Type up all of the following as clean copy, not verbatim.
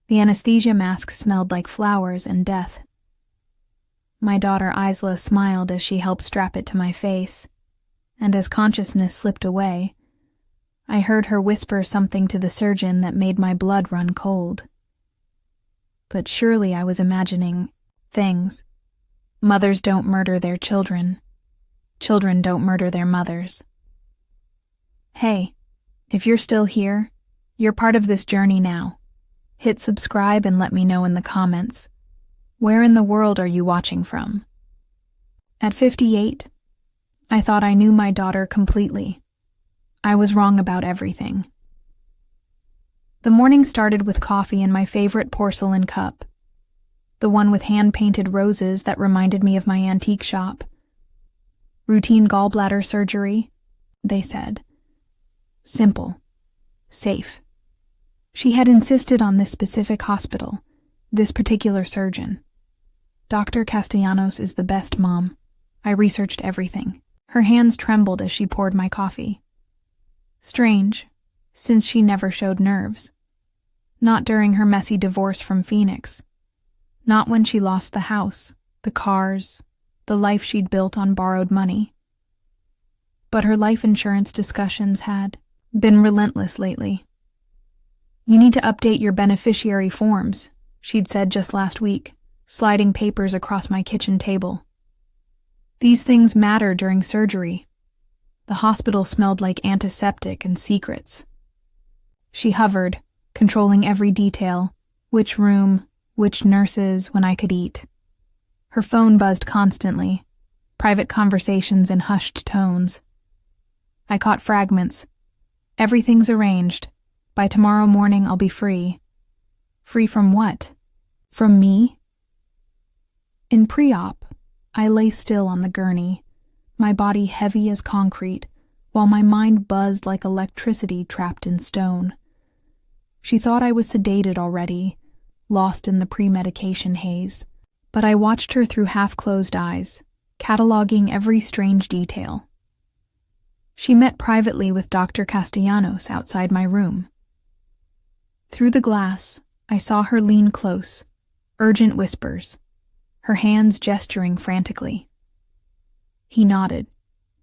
The anesthesia mask smelled like flowers and death. My daughter Isla smiled as she helped strap it to my face, and as consciousness slipped away, I heard her whisper something to the surgeon that made my blood run cold. But surely I was imagining things. Mothers don't murder their children. Children don't murder their mothers. Hey, if you're still here, you're part of this journey now. Hit subscribe and let me know in the comments. Where in the world are you watching from? At 58, I thought I knew my daughter completely. I was wrong about everything. The morning started with coffee in my favorite porcelain cup, the one with hand-painted roses that reminded me of my antique shop. Routine gallbladder surgery, they said. Simple. Safe. She had insisted on this specific hospital, this particular surgeon. Dr. Castellanos is the best mom. I researched everything. Her hands trembled as she poured my coffee. Strange, since she never showed nerves. Not during her messy divorce from Phoenix. Not when she lost the house, the cars, the life she'd built on borrowed money. But her life insurance discussions had been relentless lately. You need to update your beneficiary forms, she'd said just last week, sliding papers across my kitchen table. These things matter during surgery. The hospital smelled like antiseptic and secrets. She hovered, controlling every detail, which room, which nurses, when I could eat. Her phone buzzed constantly, private conversations in hushed tones. I caught fragments. Everything's arranged. By tomorrow morning I'll be free. Free from what? From me? In pre-op, I lay still on the gurney, my body heavy as concrete, while my mind buzzed like electricity trapped in stone. She thought I was sedated already, lost in the pre-medication haze, but I watched her through half-closed eyes, cataloging every strange detail. She met privately with Dr. Castellanos outside my room. Through the glass, I saw her lean close, urgent whispers, her hands gesturing frantically. He nodded,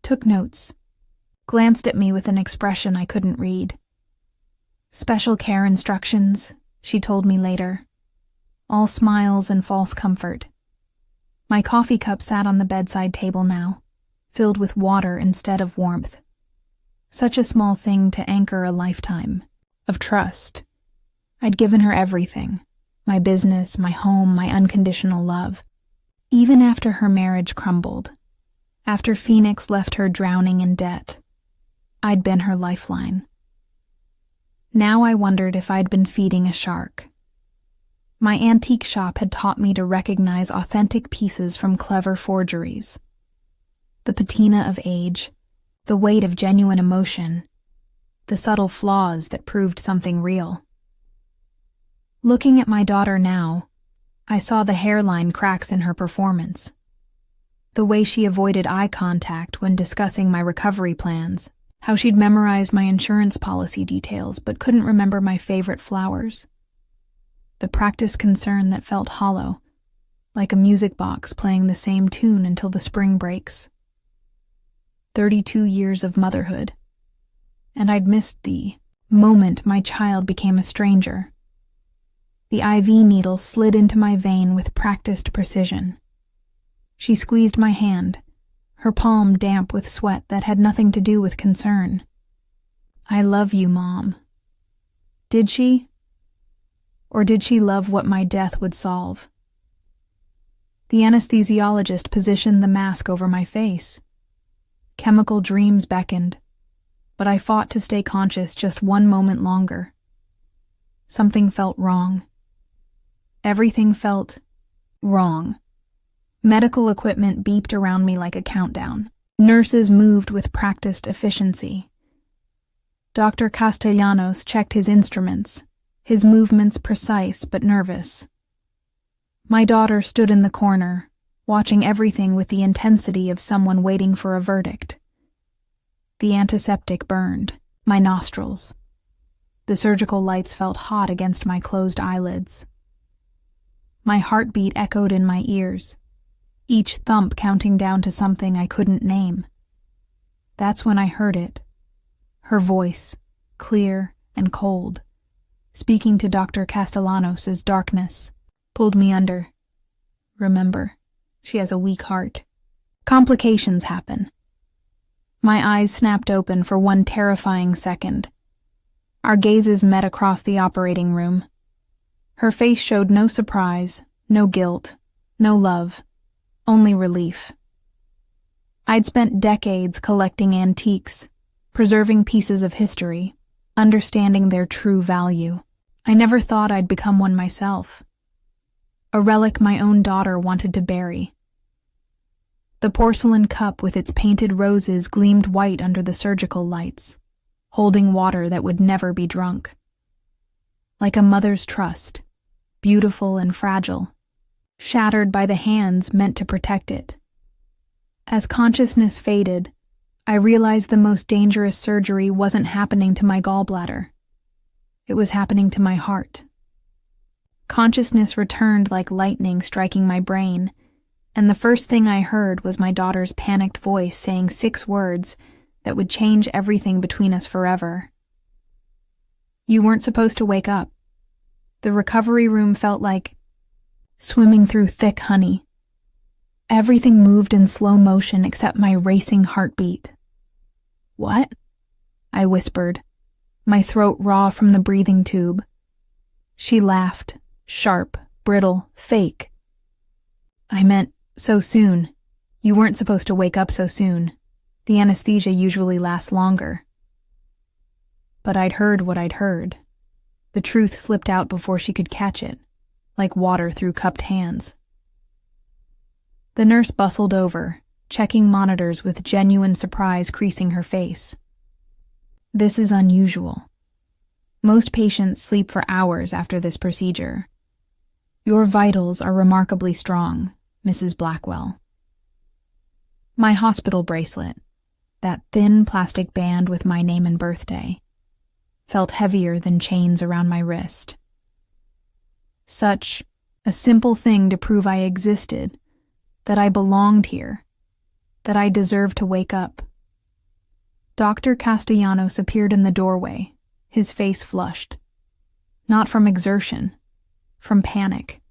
took notes, glanced at me with an expression I couldn't read. Special care instructions, she told me later. All smiles and false comfort. My coffee cup sat on the bedside table now, filled with water instead of warmth. Such a small thing to anchor a lifetime of trust. I'd given her everything, my business, my home, my unconditional love. Even after her marriage crumbled, after Phoenix left her drowning in debt, I'd been her lifeline. Now I wondered if I'd been feeding a shark. My antique shop had taught me to recognize authentic pieces from clever forgeries. The patina of age, the weight of genuine emotion, the subtle flaws that proved something real. Looking at my daughter now, I saw the hairline cracks in her performance, the way she avoided eye contact when discussing my recovery plans, how she'd memorized my insurance policy details but couldn't remember my favorite flowers. The practice concern that felt hollow, like a music box playing the same tune until the spring breaks. 32 years of motherhood, and I'd missed the moment my child became a stranger. The IV needle slid into my vein with practiced precision. She squeezed my hand, her palm damp with sweat that had nothing to do with concern. I love you, Mom. Did she? Or did she love what my death would solve? The anesthesiologist positioned the mask over my face. Chemical dreams beckoned, but I fought to stay conscious just one moment longer. Something felt wrong. Everything felt wrong. Medical equipment beeped around me like a countdown. Nurses moved with practiced efficiency. Dr. Castellanos checked his instruments, his movements precise but nervous. My daughter stood in the corner, watching everything with the intensity of someone waiting for a verdict. The antiseptic burned my nostrils. The surgical lights felt hot against my closed eyelids. My heartbeat echoed in my ears, each thump counting down to something I couldn't name. That's when I heard it. Her voice, clear and cold, speaking to Dr. Castellanos' darkness, pulled me under. Remember, she has a weak heart. Complications happen. My eyes snapped open for one terrifying second. Our gazes met across the operating room. Her face showed no surprise, no guilt, no love, only relief. I'd spent decades collecting antiques, preserving pieces of history, understanding their true value. I never thought I'd become one myself. A relic my own daughter wanted to bury. The porcelain cup with its painted roses gleamed white under the surgical lights, holding water that would never be drunk. Like a mother's trust, beautiful and fragile, shattered by the hands meant to protect it. As consciousness faded, I realized the most dangerous surgery wasn't happening to my gallbladder. It was happening to my heart. Consciousness returned like lightning striking my brain, and the first thing I heard was my daughter's panicked voice saying 6 words that would change everything between us forever. You weren't supposed to wake up. The recovery room felt like swimming through thick honey. Everything moved in slow motion except my racing heartbeat. What? I whispered, my throat raw from the breathing tube. She laughed, sharp, brittle, fake. I meant, so soon. You weren't supposed to wake up so soon. The anesthesia usually lasts longer. But I'd heard what I'd heard. The truth slipped out before she could catch it, like water through cupped hands. The nurse bustled over, checking monitors with genuine surprise creasing her face. This is unusual. Most patients sleep for hours after this procedure. Your vitals are remarkably strong, Mrs. Blackwell. My hospital bracelet, that thin plastic band with my name and birthday, felt heavier than chains around my wrist. Such a simple thing to prove I existed, that I belonged here, that I deserved to wake up. Dr. Castellanos appeared in the doorway, his face flushed. Not from exertion, from panic.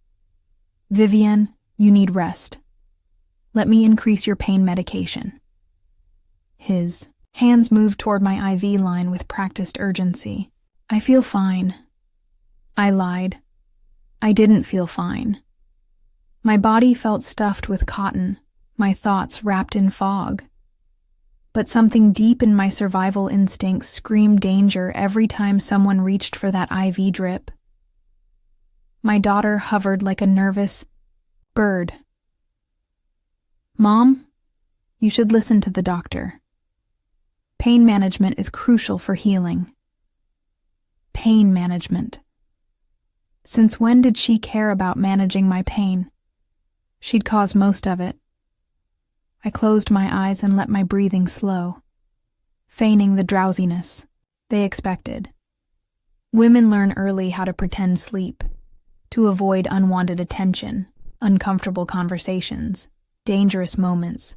Vivian, you need rest. Let me increase your pain medication. His hands moved toward my IV line with practiced urgency. I feel fine. I lied. I didn't feel fine. My body felt stuffed with cotton, my thoughts wrapped in fog. But something deep in my survival instincts screamed danger every time someone reached for that IV drip. My daughter hovered like a nervous bird. Mom, you should listen to the doctor. Pain management is crucial for healing. Pain management. Since when did she care about managing my pain? She'd caused most of it. I closed my eyes and let my breathing slow, feigning the drowsiness they expected. Women learn early how to pretend sleep, to avoid unwanted attention, uncomfortable conversations, dangerous moments.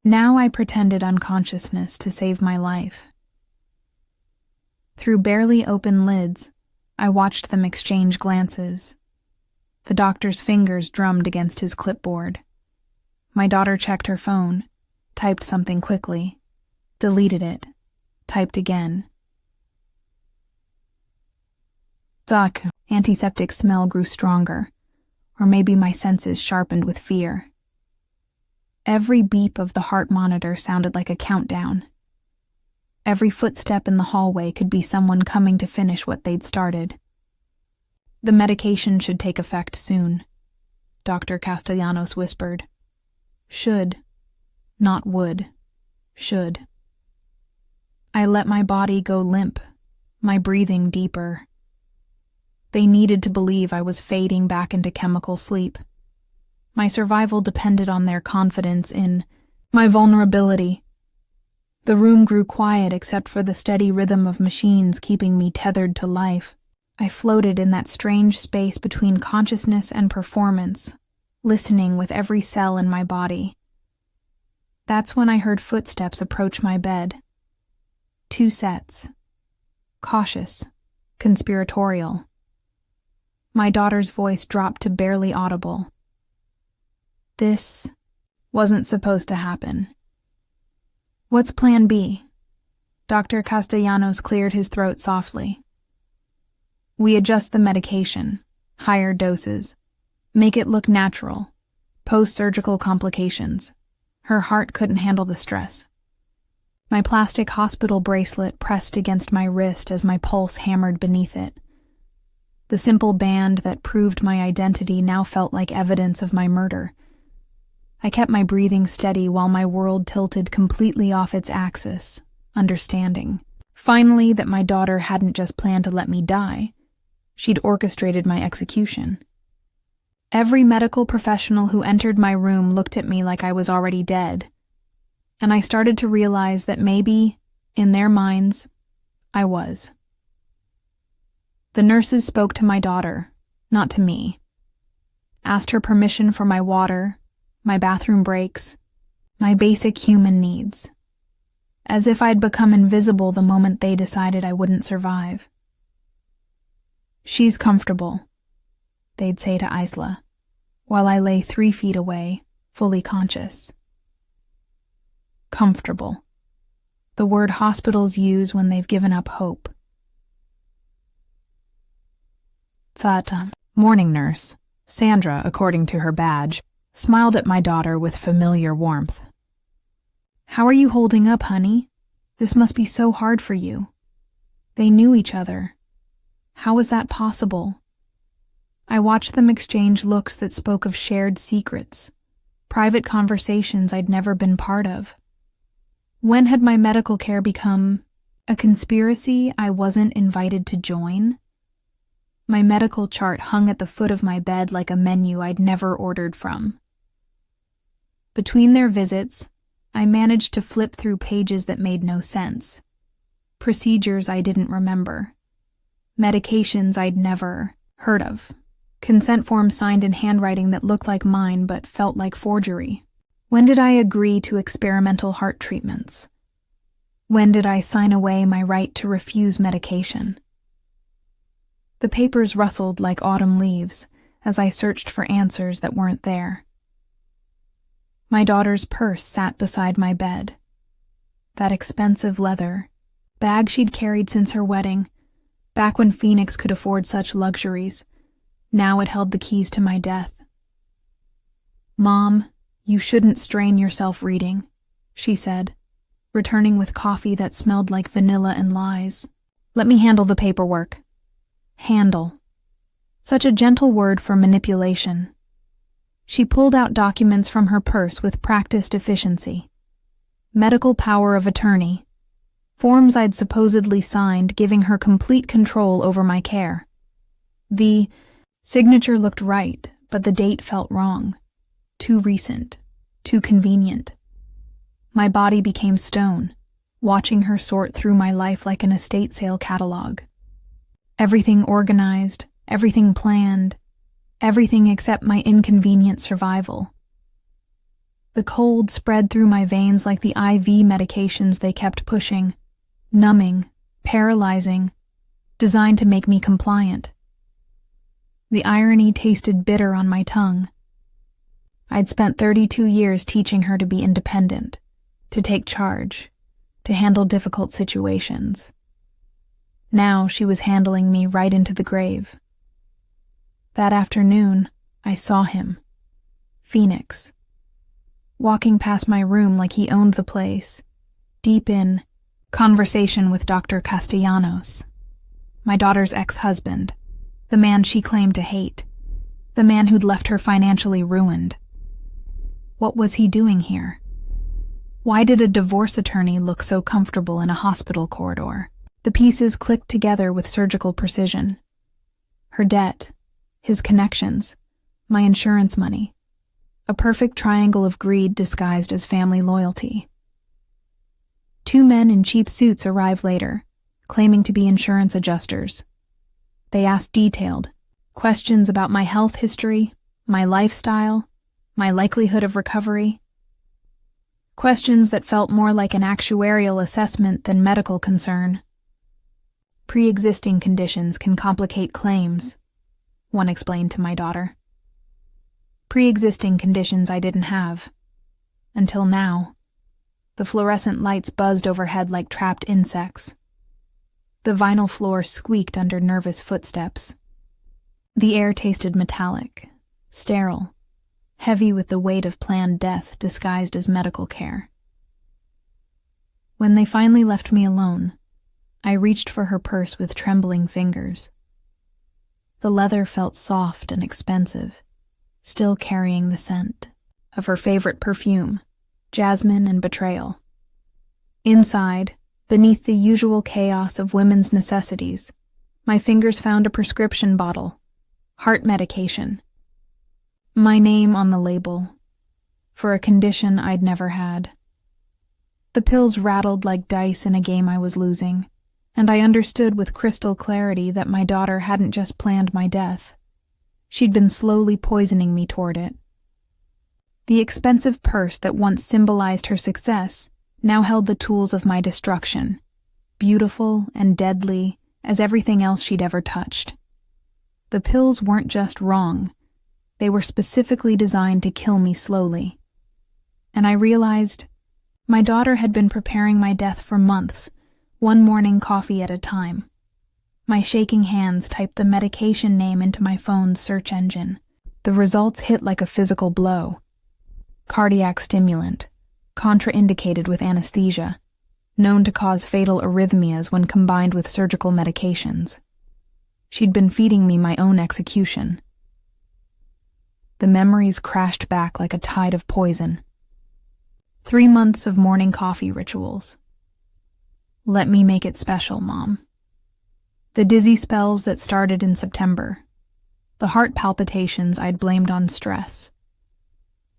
Now I pretended unconsciousness to save my life. Through barely open lids, I watched them exchange glances. The doctor's fingers drummed against his clipboard. My daughter checked her phone, typed something quickly, deleted it, typed again. Doc, antiseptic smell grew stronger, or maybe my senses sharpened with fear. Every beep of the heart monitor sounded like a countdown. Every footstep in the hallway could be someone coming to finish what they'd started. The medication should take effect soon, Dr. Castellanos whispered. Should, not would, should. I let my body go limp, my breathing deeper. They needed to believe I was fading back into chemical sleep. My survival depended on their confidence in my vulnerability. The room grew quiet except for the steady rhythm of machines keeping me tethered to life. I floated in that strange space between consciousness and performance, listening with every cell in my body. That's when I heard footsteps approach my bed. 2 sets. Cautious, conspiratorial. My daughter's voice dropped to barely audible. This wasn't supposed to happen. What's plan B? Dr. Castellanos cleared his throat softly. We adjust the medication, higher doses, make it look natural, post-surgical complications. Her heart couldn't handle the stress. My plastic hospital bracelet pressed against my wrist as my pulse hammered beneath it. The simple band that proved my identity now felt like evidence of my murder. I kept my breathing steady while my world tilted completely off its axis, understanding, finally, that my daughter hadn't just planned to let me die. She'd orchestrated my execution. Every medical professional who entered my room looked at me like I was already dead, and I started to realize that maybe, in their minds, I was. The nurses spoke to my daughter, not to me. Asked her permission for my water, my bathroom breaks, my basic human needs. As if I'd become invisible the moment they decided I wouldn't survive. She's comfortable, they'd say to Isla, while I lay 3 feet away, fully conscious. Comfortable. The word hospitals use when they've given up hope. Fata, morning nurse, Sandra, according to her badge, smiled at my daughter with familiar warmth. How are you holding up, honey? This must be so hard for you. They knew each other. How was that possible? I watched them exchange looks that spoke of shared secrets, private conversations I'd never been part of. When had my medical care become a conspiracy I wasn't invited to join? My medical chart hung at the foot of my bed like a menu I'd never ordered from. Between their visits, I managed to flip through pages that made no sense. Procedures I didn't remember. Medications I'd never heard of. Consent forms signed in handwriting that looked like mine but felt like forgery. When did I agree to experimental heart treatments? When did I sign away my right to refuse medication? The papers rustled like autumn leaves as I searched for answers that weren't there. My daughter's purse sat beside my bed. That expensive leather bag she'd carried since her wedding, back when Phoenix could afford such luxuries. Now it held the keys to my death. Mom, you shouldn't strain yourself reading, she said, returning with coffee that smelled like vanilla and lies. Let me handle the paperwork. Handle. Such a gentle word for manipulation. She pulled out documents from her purse with practiced efficiency. Medical power of attorney. Forms I'd supposedly signed giving her complete control over my care. The signature looked right, but the date felt wrong. Too recent. Too convenient. My body became stone, watching her sort through my life like an estate sale catalog. Everything organized, everything planned, everything except my inconvenient survival. The cold spread through my veins like the IV medications they kept pushing, numbing, paralyzing, designed to make me compliant. The irony tasted bitter on my tongue. I'd spent 32 years teaching her to be independent, to take charge, to handle difficult situations. Now she was handling me right into the grave. That afternoon, I saw him, Phoenix, walking past my room like he owned the place, deep in conversation with Dr. Castellanos, my daughter's ex-husband, the man she claimed to hate, the man who'd left her financially ruined. What was he doing here? Why did a divorce attorney look so comfortable in a hospital corridor? The pieces clicked together with surgical precision. Her debt, his connections, my insurance money. A perfect triangle of greed disguised as family loyalty. 2 men in cheap suits arrive later, claiming to be insurance adjusters. They ask detailed questions about my health history, my lifestyle, my likelihood of recovery. Questions that felt more like an actuarial assessment than medical concern. Pre-existing conditions can complicate claims, one explained to my daughter. Pre-existing conditions I didn't have. Until now. The fluorescent lights buzzed overhead like trapped insects. The vinyl floor squeaked under nervous footsteps. The air tasted metallic, sterile, heavy with the weight of planned death disguised as medical care. When they finally left me alone, I reached for her purse with trembling fingers. The leather felt soft and expensive, still carrying the scent of her favorite perfume, jasmine and betrayal. Inside, beneath the usual chaos of women's necessities, my fingers found a prescription bottle, heart medication. My name on the label, for a condition I'd never had. The pills rattled like dice in a game I was losing, and I understood with crystal clarity that my daughter hadn't just planned my death. She'd been slowly poisoning me toward it. The expensive purse that once symbolized her success now held the tools of my destruction, beautiful and deadly as everything else she'd ever touched. The pills weren't just wrong. They were specifically designed to kill me slowly. And I realized my daughter had been preparing my death for months, one morning coffee at a time. My shaking hands typed the medication name into my phone's search engine. The results hit like a physical blow. Cardiac stimulant, contraindicated with anesthesia, known to cause fatal arrhythmias when combined with surgical medications. She'd been feeding me my own execution. The memories crashed back like a tide of poison. 3 months of morning coffee rituals. Let me make it special, Mom. The dizzy spells that started in September. The heart palpitations I'd blamed on stress.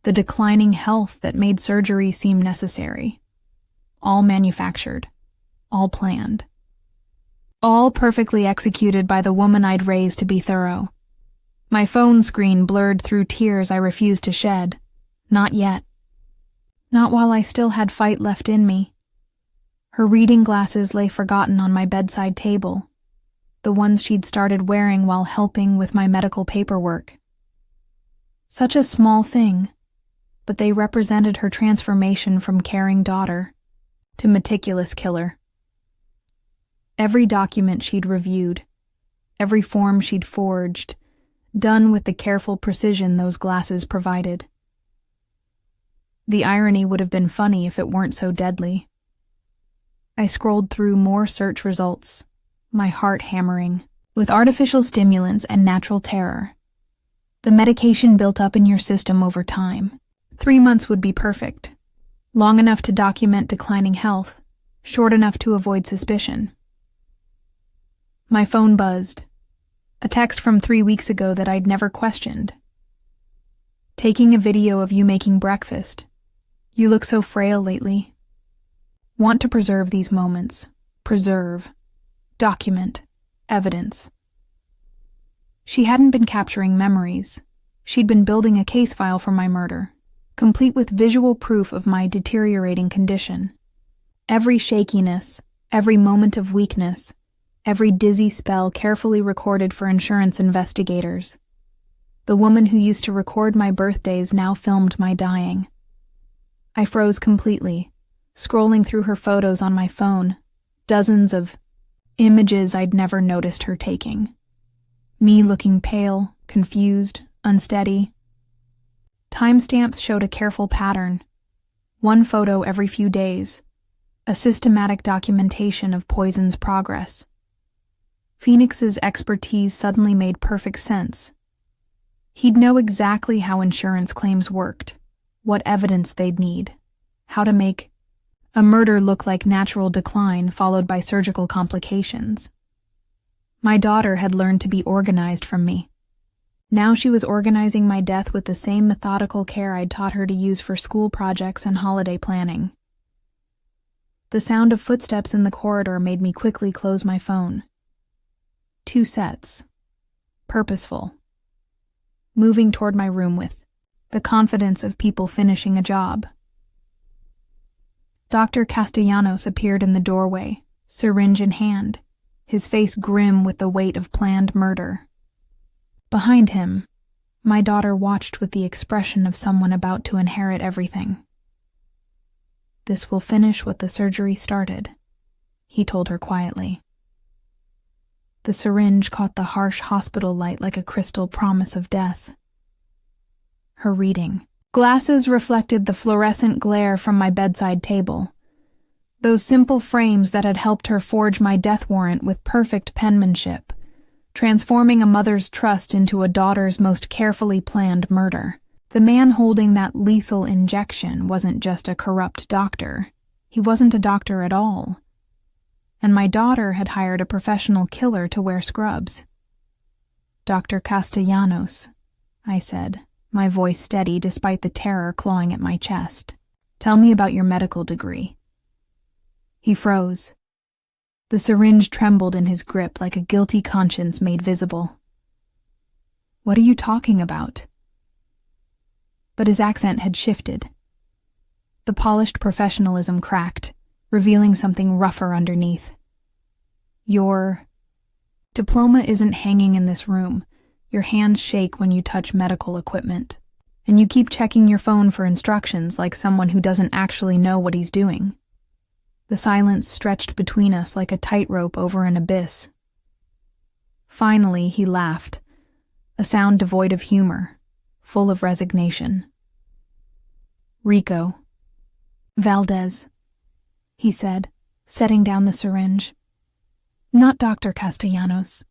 The declining health that made surgery seem necessary. All manufactured. All planned. All perfectly executed by the woman I'd raised to be thorough. My phone screen blurred through tears I refused to shed. Not yet. Not while I still had fight left in me. Her reading glasses lay forgotten on my bedside table, the ones she'd started wearing while helping with my medical paperwork. Such a small thing, but they represented her transformation from caring daughter to meticulous killer. Every document she'd reviewed, every form she'd forged, done with the careful precision those glasses provided. The irony would have been funny if it weren't so deadly. I scrolled through more search results, my heart hammering. With artificial stimulants and natural terror, the medication built up in your system over time. 3 months would be perfect. Long enough to document declining health, short enough to avoid suspicion. My phone buzzed. A text from 3 weeks ago that I'd never questioned. Taking a video of you making breakfast. You look so frail lately. Want to preserve these moments. Preserve. Document. Evidence. She hadn't been capturing memories. She'd been building a case file for my murder, complete with visual proof of my deteriorating condition. Every shakiness, every moment of weakness, every dizzy spell carefully recorded for insurance investigators. The woman who used to record my birthdays now filmed my dying. I froze completely, scrolling through her photos on my phone, dozens of images I'd never noticed her taking. Me looking pale, confused, unsteady. Timestamps showed a careful pattern. 1 photo every few days. A systematic documentation of poison's progress. Phoenix's expertise suddenly made perfect sense. He'd know exactly how insurance claims worked, what evidence they'd need, how to make a murder look like natural decline followed by surgical complications. My daughter had learned to be organized from me. Now she was organizing my death with the same methodical care I'd taught her to use for school projects and holiday planning. The sound of footsteps in the corridor made me quickly close my phone. 2 sets. Purposeful. Moving toward my room with the confidence of people finishing a job. Dr. Castellanos appeared in the doorway, syringe in hand, his face grim with the weight of planned murder. Behind him, my daughter watched with the expression of someone about to inherit everything. "This will finish what the surgery started," he told her quietly. The syringe caught the harsh hospital light like a crystal promise of death. Her reading. Glasses reflected the fluorescent glare from my bedside table. Those simple frames that had helped her forge my death warrant with perfect penmanship, transforming a mother's trust into a daughter's most carefully planned murder. The man holding that lethal injection wasn't just a corrupt doctor. He wasn't a doctor at all. And my daughter had hired a professional killer to wear scrubs. "Dr. Castellanos," I said, my voice steady despite the terror clawing at my chest. "Tell me about your medical degree." He froze. The syringe trembled in his grip like a guilty conscience made visible. "What are you talking about?" But his accent had shifted. The polished professionalism cracked, revealing something rougher underneath. "Your diploma isn't hanging in this room. Your hands shake when you touch medical equipment. And you keep checking your phone for instructions like someone who doesn't actually know what he's doing." The silence stretched between us like a tightrope over an abyss. Finally, he laughed, a sound devoid of humor, full of resignation. "Rico. Valdez," he said, setting down the syringe. "Not Dr. Castellanos.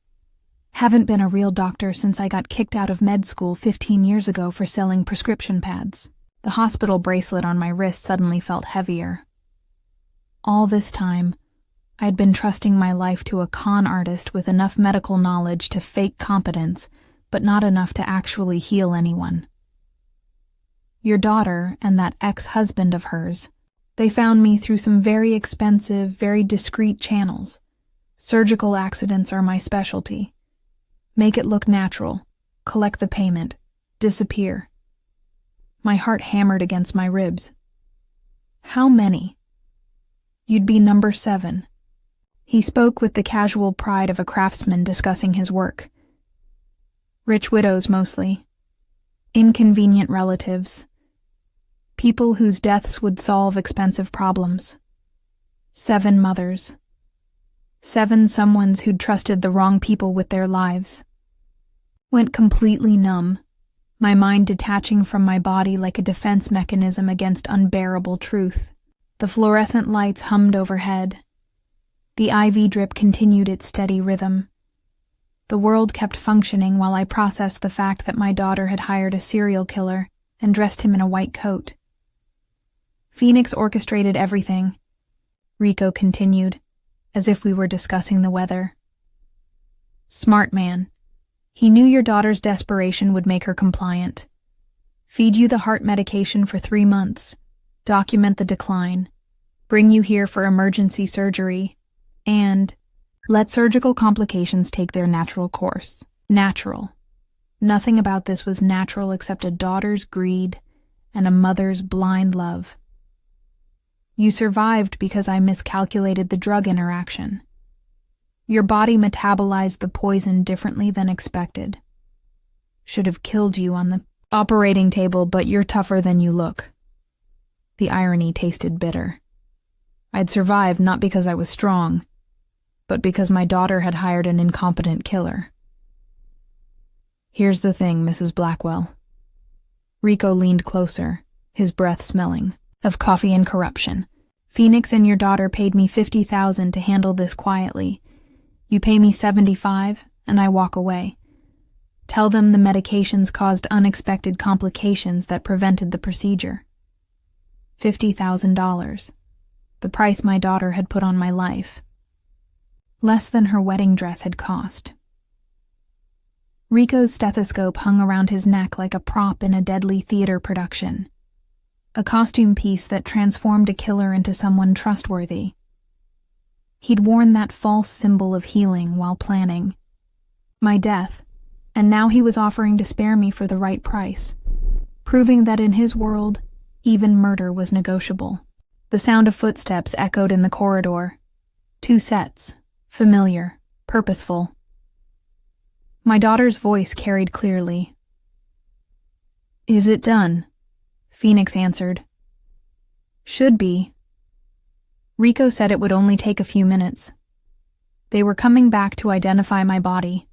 Haven't been a real doctor since I got kicked out of med school 15 years ago for selling prescription pads." The hospital bracelet on my wrist suddenly felt heavier. All this time, I'd been trusting my life to a con artist with enough medical knowledge to fake competence, but not enough to actually heal anyone. "Your daughter and that ex-husband of hers, they found me through some very expensive, very discreet channels. Surgical accidents are my specialty. Make it look natural, collect the payment, disappear." My heart hammered against my ribs. "How many?" "You'd be number 7. He spoke with the casual pride of a craftsman discussing his work. "Rich widows mostly. Inconvenient relatives. People whose deaths would solve expensive problems. 7 mothers. 7 someones who'd trusted the wrong people with their lives." Went completely numb, my mind detaching from my body like a defense mechanism against unbearable truth. The fluorescent lights hummed overhead. The IV drip continued its steady rhythm. The world kept functioning while I processed the fact that my daughter had hired a serial killer and dressed him in a white coat. "Phoenix orchestrated everything," Rico continued, as if we were discussing the weather. "Smart man. He knew your daughter's desperation would make her compliant. Feed you the heart medication for 3 months, document the decline, bring you here for emergency surgery, and let surgical complications take their natural course." Natural. Nothing about this was natural except a daughter's greed and a mother's blind love. "You survived because I miscalculated the drug interaction. Your body metabolized the poison differently than expected. Should have killed you on the operating table, but you're tougher than you look." The irony tasted bitter. I'd survived not because I was strong, but because my daughter had hired an incompetent killer. "Here's the thing, Mrs. Blackwell." Rico leaned closer, his breath smelling of coffee and corruption. "Phoenix and your daughter paid me $50,000 to handle this quietly. You pay me $75, and I walk away. Tell them the medications caused unexpected complications that prevented the procedure. $50,000, the price my daughter had put on my life. Less than her wedding dress had cost." Rico's stethoscope hung around his neck like a prop in a deadly theater production. a costume piece that transformed a killer into someone trustworthy. He'd worn that false symbol of healing while planning my death, and now he was offering to spare me for the right price, proving that in his world, even murder was negotiable. The sound of footsteps echoed in the corridor. 2 sets, familiar, purposeful. My daughter's voice carried clearly. "Is it done?" Phoenix answered. "Should be." Rico said it would only take a few minutes. They were coming back to identify my body.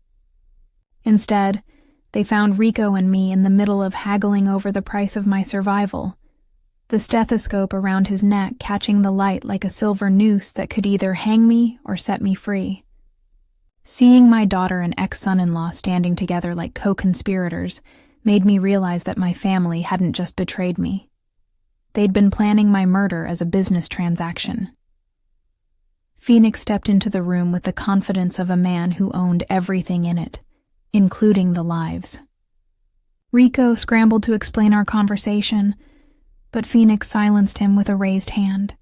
Instead, they found Rico and me in the middle of haggling over the price of my survival, the stethoscope around his neck catching the light like a silver noose that could either hang me or set me free. Seeing my daughter and ex-son-in-law standing together like co-conspirators made me realize that my family hadn't just betrayed me. They'd been planning my murder as a business transaction. Phoenix stepped into the room with the confidence of a man who owned everything in it, including the lives. Rico scrambled to explain our conversation, but Phoenix silenced him with a raised hand.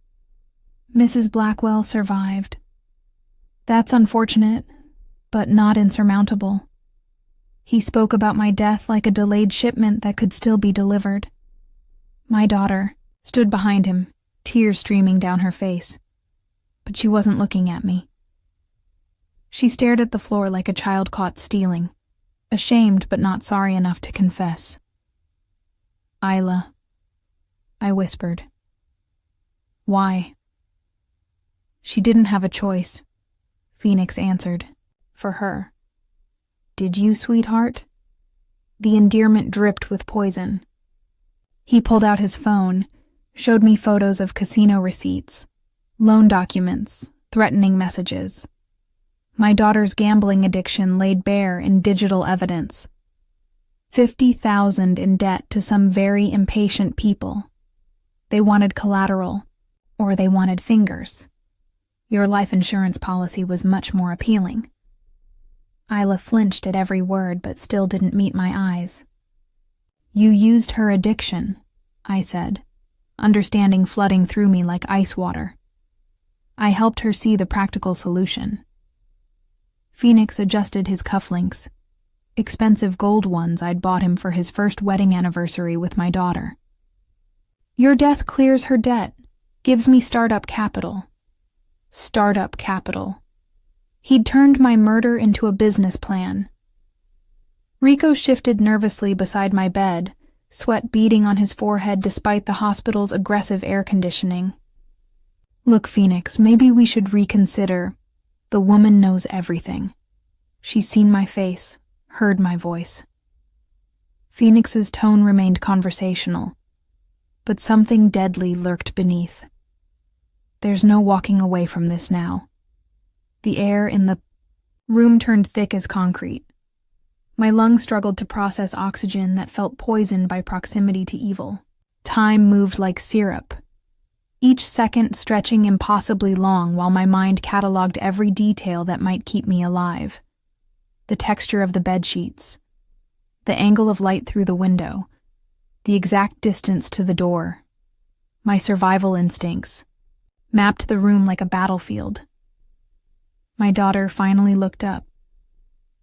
"Mrs. Blackwell survived. That's unfortunate, but not insurmountable." He spoke about my death like a delayed shipment that could still be delivered. My daughter stood behind him, tears streaming down her face, but she wasn't looking at me. She stared at the floor like a child caught stealing, ashamed but not sorry enough to confess. "Isla," I whispered. "Why?" "She didn't have a choice," Phoenix answered. "For her." "Did you, sweetheart?" The endearment dripped with poison. He pulled out his phone, showed me photos of casino receipts, loan documents, threatening messages. My daughter's gambling addiction laid bare in digital evidence. 50,000 in debt to some very impatient people. They wanted collateral, or they wanted fingers. Your life insurance policy was much more appealing. Isla flinched at every word but still didn't meet my eyes. "You used her addiction," I said, understanding flooding through me like ice water. I helped her see the practical solution. Phoenix adjusted his cufflinks, expensive gold ones I'd bought him for his first wedding anniversary with my daughter. "Your death clears her debt, gives me startup capital." Startup capital. He'd turned my murder into a business plan. Rico shifted nervously beside my bed, sweat beading on his forehead despite the hospital's aggressive air conditioning. "Look, Phoenix, maybe we should reconsider. The woman knows everything. She's seen my face, heard my voice." Phoenix's tone remained conversational, but something deadly lurked beneath. "There's no walking away from this now." The air in the room turned thick as concrete. My lungs struggled to process oxygen that felt poisoned by proximity to evil. Time moved like syrup, each second stretching impossibly long while my mind cataloged every detail that might keep me alive. The texture of the bedsheets, the angle of light through the window, the exact distance to the door. My survival instincts mapped the room like a battlefield. My daughter finally looked up,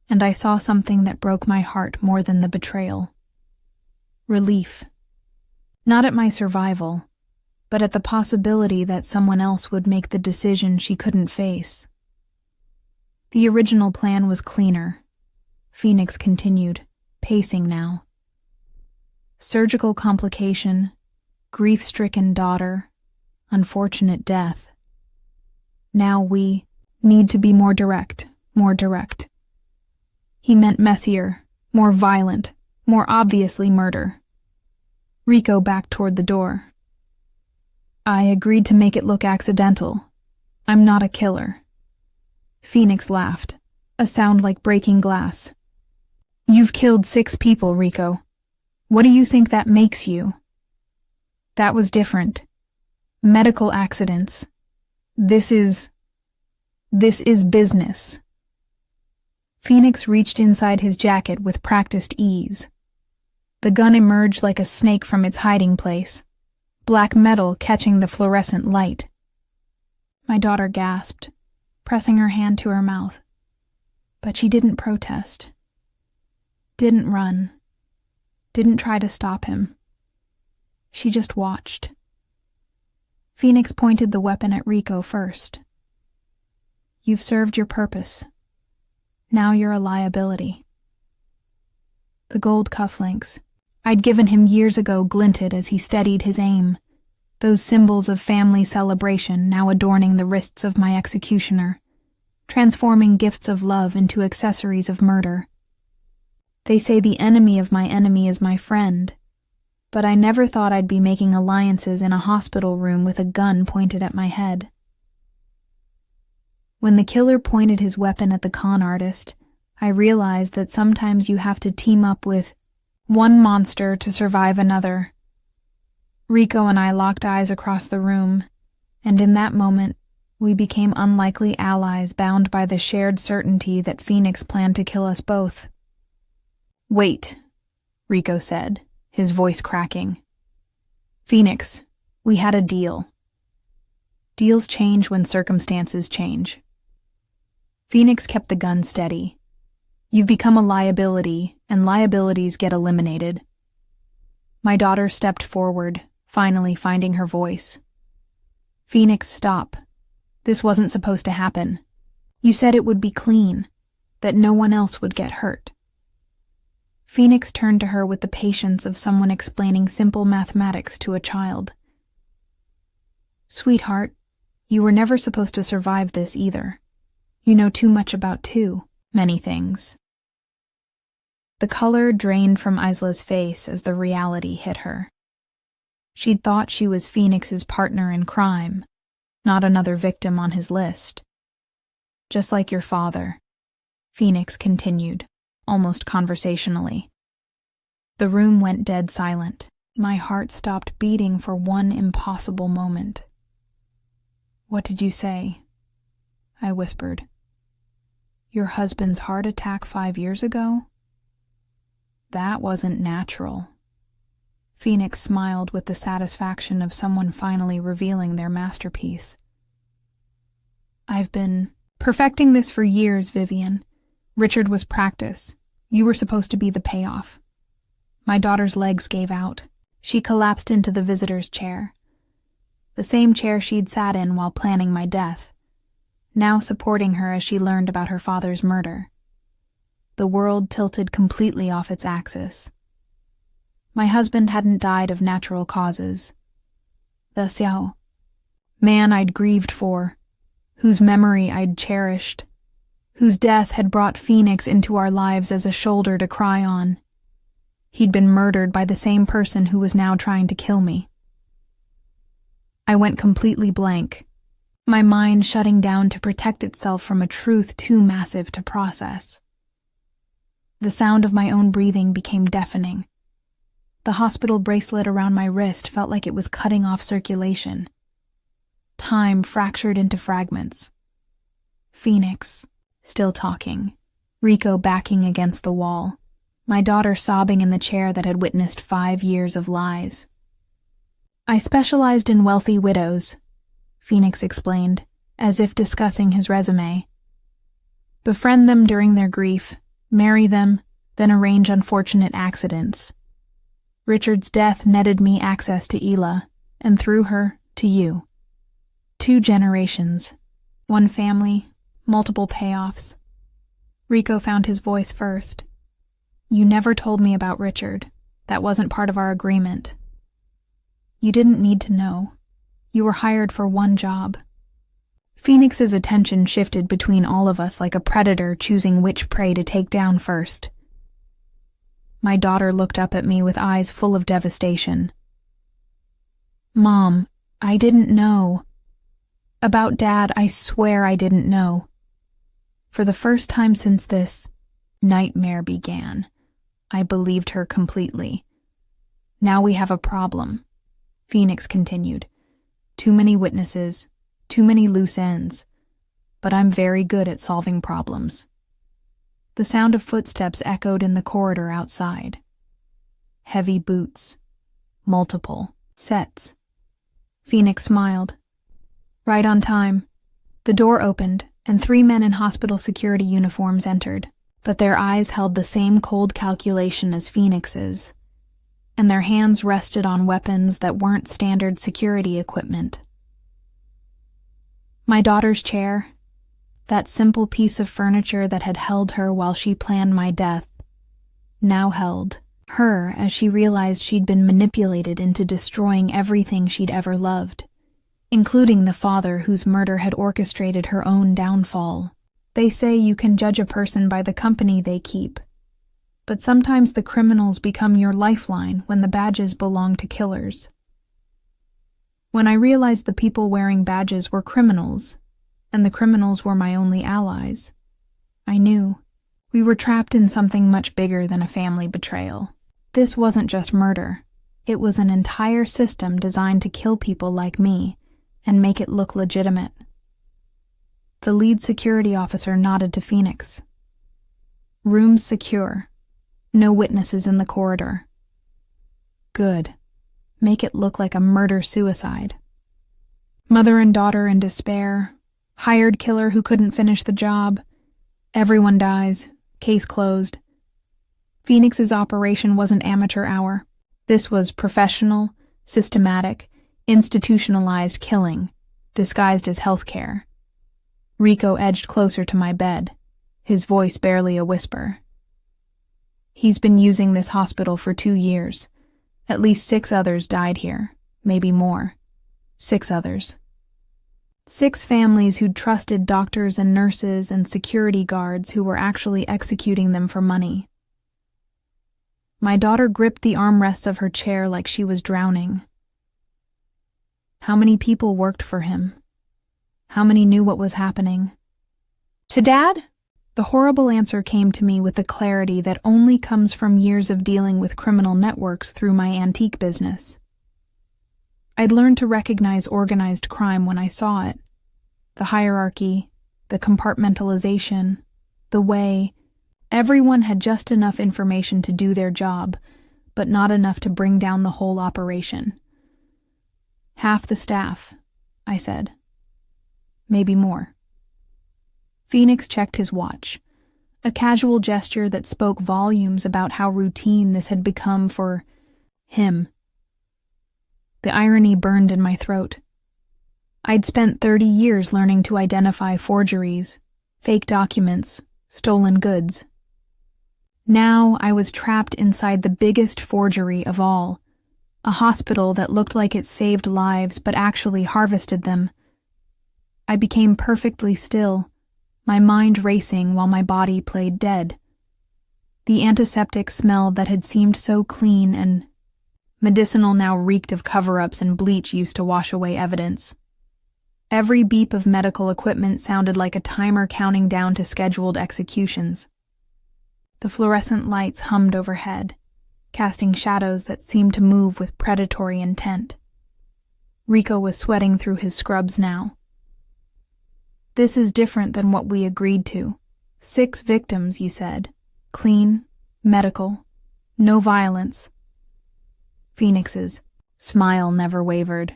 and I saw something that broke my heart more than the betrayal. Relief. Not at my survival, but at the possibility that someone else would make the decision she couldn't face. The original plan was cleaner, Phoenix continued, pacing now. Surgical complication, grief-stricken daughter, unfortunate death. Now we need to be more direct, more direct. He meant messier, more violent, more obviously murder. Rico backed toward the door. "I agreed to make it look accidental. I'm not a killer." Phoenix laughed, a sound like breaking glass. "You've killed 6 people, Rico. What do you think that makes you?" "That was different. Medical accidents. This is business." Phoenix reached inside his jacket with practiced ease. The gun emerged like a snake from its hiding place, black metal catching the fluorescent light. My daughter gasped, pressing her hand to her mouth. But she didn't protest. Didn't run. Didn't try to stop him. She just watched. Phoenix pointed the weapon at Rico first. You've served your purpose. Now you're a liability. The gold cufflinks I'd given him years ago glinted as he steadied his aim, those symbols of family celebration now adorning the wrists of my executioner, transforming gifts of love into accessories of murder. They say the enemy of my enemy is my friend, but I never thought I'd be making alliances in a hospital room with a gun pointed at my head. When the killer pointed his weapon at the con artist, I realized that sometimes you have to team up with one monster to survive another. Rico and I locked eyes across the room, and in that moment, we became unlikely allies bound by the shared certainty that Phoenix planned to kill us both. "Wait," Rico said, his voice cracking. "Phoenix, we had a deal. Deals change when circumstances change." Phoenix kept the gun steady. "You've become a liability, and liabilities get eliminated." My daughter stepped forward, finally finding her voice. "Phoenix, stop. This wasn't supposed to happen. You said it would be clean, that no one else would get hurt." Phoenix turned to her with the patience of someone explaining simple mathematics to a child. "Sweetheart, you were never supposed to survive this either. You know too much about too many things." The color drained from Isla's face as the reality hit her. She'd thought she was Phoenix's partner in crime, not another victim on his list. "Just like your father," Phoenix continued, almost conversationally. The room went dead silent. My heart stopped beating for one impossible moment. "What did you say?" I whispered. "Your husband's heart attack 5 years ago? That wasn't natural." Phoenix smiled with the satisfaction of someone finally revealing their masterpiece. "I've been perfecting this for years, Vivian. Richard was practice. You were supposed to be the payoff." My daughter's legs gave out. She collapsed into the visitor's chair. The same chair she'd sat in while planning my death, now supporting her as she learned about her father's murder. The world tilted completely off its axis. My husband hadn't died of natural causes. The Xiao, man I'd grieved for, whose memory I'd cherished, whose death had brought Phoenix into our lives as a shoulder to cry on. He'd been murdered by the same person who was now trying to kill me. I went completely blank, my mind shutting down to protect itself from a truth too massive to process. The sound of my own breathing became deafening. The hospital bracelet around my wrist felt like it was cutting off circulation. Time fractured into fragments. Phoenix, still talking. Rico backing against the wall. My daughter sobbing in the chair that had witnessed 5 years of lies. "I specialized in wealthy widows," Phoenix explained, as if discussing his resume. "Befriend them during their grief, marry them, then arrange unfortunate accidents. Richard's death netted me access to Ela, and through her, to you. 2 generations, 1 family, multiple payoffs." Rico found his voice first. "You never told me about Richard. That wasn't part of our agreement." "You didn't need to know. You were hired for one job." Phoenix's attention shifted between all of us like a predator choosing which prey to take down first. My daughter looked up at me with eyes full of devastation. "Mom, I didn't know. About Dad, I swear I didn't know." For the first time since this nightmare began, I believed her completely. "Now we have a problem," Phoenix continued. "Too many witnesses, too many loose ends. But I'm very good at solving problems." The sound of footsteps echoed in the corridor outside. Heavy boots. Multiple sets Phoenix smiled. Right on time. The door opened, and 3 men in hospital security uniforms entered, but their eyes held the same cold calculation as Phoenix's, and their hands rested on weapons that weren't standard security equipment. My daughter's chair, that simple piece of furniture that had held her while she planned my death, now held her as she realized she'd been manipulated into destroying everything she'd ever loved, including the father whose murder had orchestrated her own downfall. They say you can judge a person by the company they keep, but sometimes the criminals become your lifeline when the badges belong to killers. When I realized the people wearing badges were criminals, and the criminals were my only allies, I knew we were trapped in something much bigger than a family betrayal. This wasn't just murder. It was an entire system designed to kill people like me and make it look legitimate. The lead security officer nodded to Phoenix. Rooms secure. No witnesses in the corridor. Good. Make it look like a murder-suicide. Mother and daughter in despair. Hired killer who couldn't finish the job. Everyone dies. Case closed. Phoenix's operation wasn't amateur hour. This was professional, systematic, institutionalized killing, disguised as healthcare. Rico edged closer to my bed, his voice barely a whisper. He's been using this hospital for 2 years. At least 6 others died here, maybe more. 6 others. 6 families who'd trusted doctors and nurses and security guards who were actually executing them for money. My daughter gripped the armrests of her chair like she was drowning. How many people worked for him? How many knew what was happening? To Dad? The horrible answer came to me with the clarity that only comes from years of dealing with criminal networks through my antique business. I'd learned to recognize organized crime when I saw it. The hierarchy, the compartmentalization, the way everyone had just enough information to do their job, but not enough to bring down the whole operation. Half the staff, I said. Maybe more. Phoenix checked his watch, a casual gesture that spoke volumes about how routine this had become for him. The irony burned in my throat. I'd spent 30 years learning to identify forgeries, fake documents, stolen goods. Now I was trapped inside the biggest forgery of all, a hospital that looked like it saved lives but actually harvested them. I became perfectly still, my mind racing while my body played dead. The antiseptic smell that had seemed so clean and medicinal now reeked of cover-ups and bleach used to wash away evidence. Every beep of medical equipment sounded like a timer counting down to scheduled executions. The fluorescent lights hummed overhead, casting shadows that seemed to move with predatory intent. Rico was sweating through his scrubs now. This is different than what we agreed to. 6 victims, you said. Clean, medical, no violence. Phoenix's smile never wavered.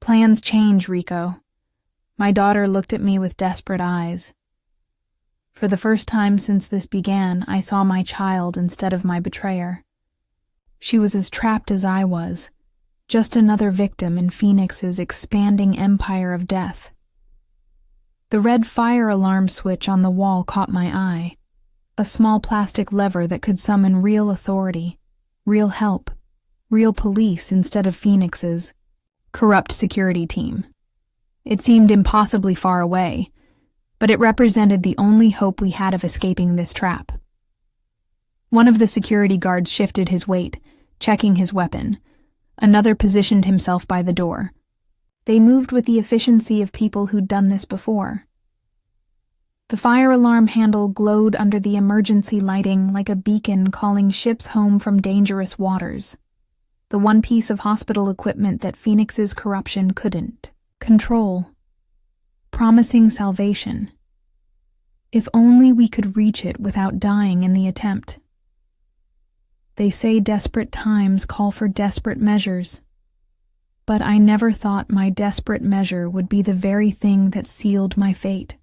Plans change, Rico. My daughter looked at me with desperate eyes. For the first time since this began, I saw my child instead of my betrayer. She was as trapped as I was, just another victim in Phoenix's expanding empire of death. The red fire alarm switch on the wall caught my eye, a small plastic lever that could summon real authority, real help, real police instead of Phoenix's corrupt security team. It seemed impossibly far away, but it represented the only hope we had of escaping this trap. One of the security guards shifted his weight, checking his weapon. Another positioned himself by the door. They moved with the efficiency of people who'd done this before. The fire alarm handle glowed under the emergency lighting like a beacon calling ships home from dangerous waters. The one piece of hospital equipment that Phoenix's corruption couldn't control. Promising salvation. If only we could reach it without dying in the attempt. They say desperate times call for desperate measures. But I never thought my desperate measure would be the very thing that sealed my fate.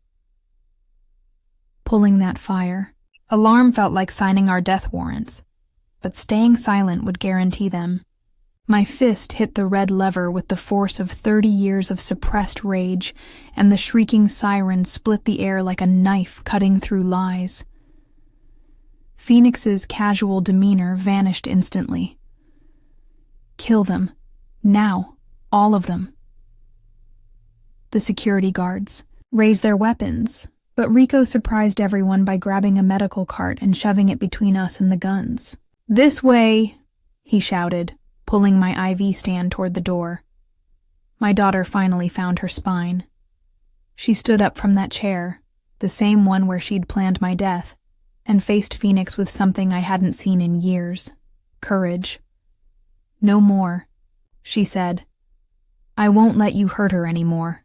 Pulling that fire. Alarm felt like signing our death warrants, but staying silent would guarantee them. My fist hit the red lever with the force of 30 years of suppressed rage, and the shrieking siren split the air like a knife cutting through lies. Phoenix's casual demeanor vanished instantly. Kill them. Now. All of them. The security guards raised their weapons, but Rico surprised everyone by grabbing a medical cart and shoving it between us and the guns. "This way," he shouted, pulling my IV stand toward the door. My daughter finally found her spine. She stood up from that chair, the same one where she'd planned my death, and faced Phoenix with something I hadn't seen in years: courage. "No more," she said. "I won't let you hurt her anymore."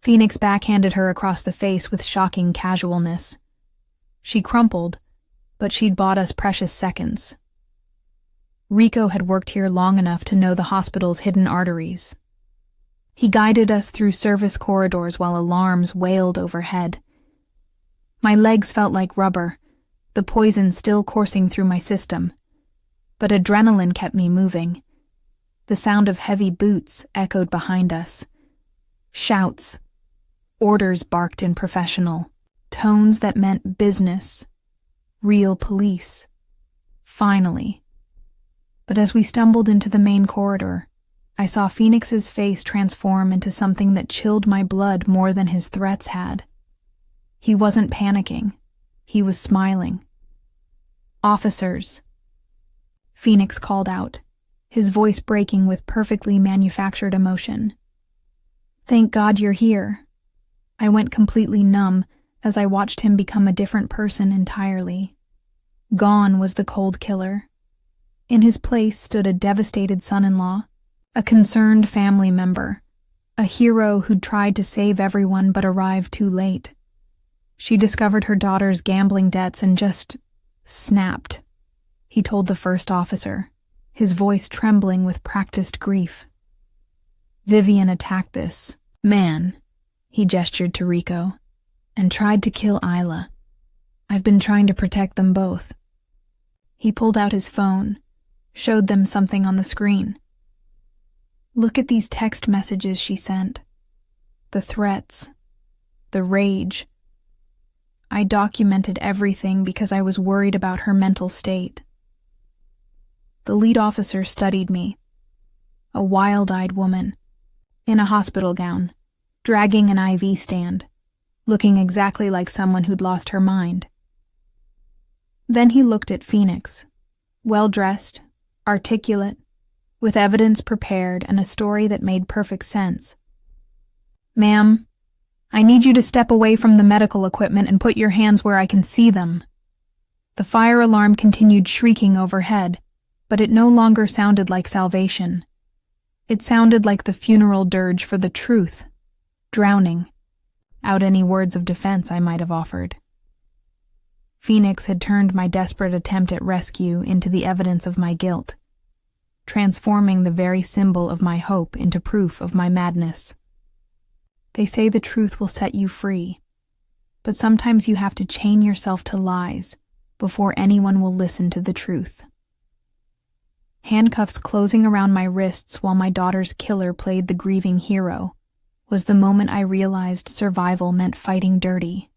Phoenix backhanded her across the face with shocking casualness. She crumpled, but she'd bought us precious seconds. Rico had worked here long enough to know the hospital's hidden arteries. He guided us through service corridors while alarms wailed overhead. My legs felt like rubber, the poison still coursing through my system, but adrenaline kept me moving. The sound of heavy boots echoed behind us. Shouts. Orders barked in professional. Tones that meant business. Real police. Finally. But as we stumbled into the main corridor, I saw Phoenix's face transform into something that chilled my blood more than his threats had. He wasn't panicking. He was smiling. "Officers," Phoenix called out, his voice breaking with perfectly manufactured emotion. "Thank God you're here." I went completely numb as I watched him become a different person entirely. Gone was the cold killer. In his place stood a devastated son-in-law, a concerned family member, a hero who'd tried to save everyone but arrived too late. She discovered her daughter's gambling debts and just snapped, he told the first officer, his voice trembling with practiced grief. "Vivian attacked this man," he gestured to Rico, "and tried to kill Isla. I've been trying to protect them both." He pulled out his phone, showed them something on the screen. "Look at these text messages she sent. The threats. The rage. I documented everything because I was worried about her mental state." The lead officer studied me. A wild-eyed woman, in a hospital gown, dragging an IV stand, looking exactly like someone who'd lost her mind. Then he looked at Phoenix, well-dressed, articulate, with evidence prepared and a story that made perfect sense. "Ma'am, I need you to step away from the medical equipment and put your hands where I can see them." The fire alarm continued shrieking overhead, but it no longer sounded like salvation. It sounded like the funeral dirge for the truth, drowning out any words of defense I might have offered. Phoenix had turned my desperate attempt at rescue into the evidence of my guilt, transforming the very symbol of my hope into proof of my madness. They say the truth will set you free, but sometimes you have to chain yourself to lies before anyone will listen to the truth. Handcuffs closing around my wrists while my daughter's killer played the grieving hero was the moment I realized survival meant fighting dirty.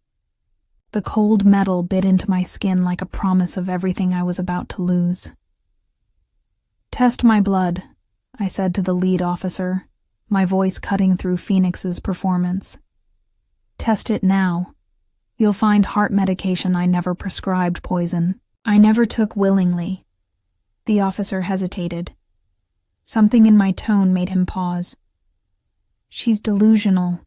The cold metal bit into my skin like a promise of everything I was about to lose. "Test my blood," I said to the lead officer, my voice cutting through Phoenix's performance. "Test it now. You'll find heart medication I never prescribed poison. I never took willingly." The officer hesitated. Something in my tone made him pause. "She's delusional,"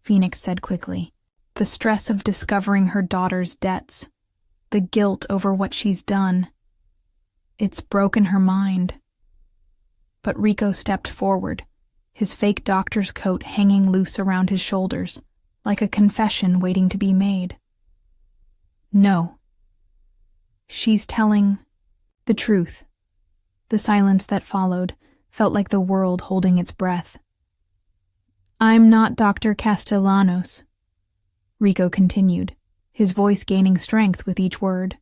Phoenix said quickly. "The stress of discovering her daughter's debts, the guilt over what she's done. It's broken her mind." But Rico stepped forward, his fake doctor's coat hanging loose around his shoulders, like a confession waiting to be made. "No. She's telling the truth." The silence that followed felt like the world holding its breath. "I'm not Dr. Castellanos," Rico continued, his voice gaining strength with each word.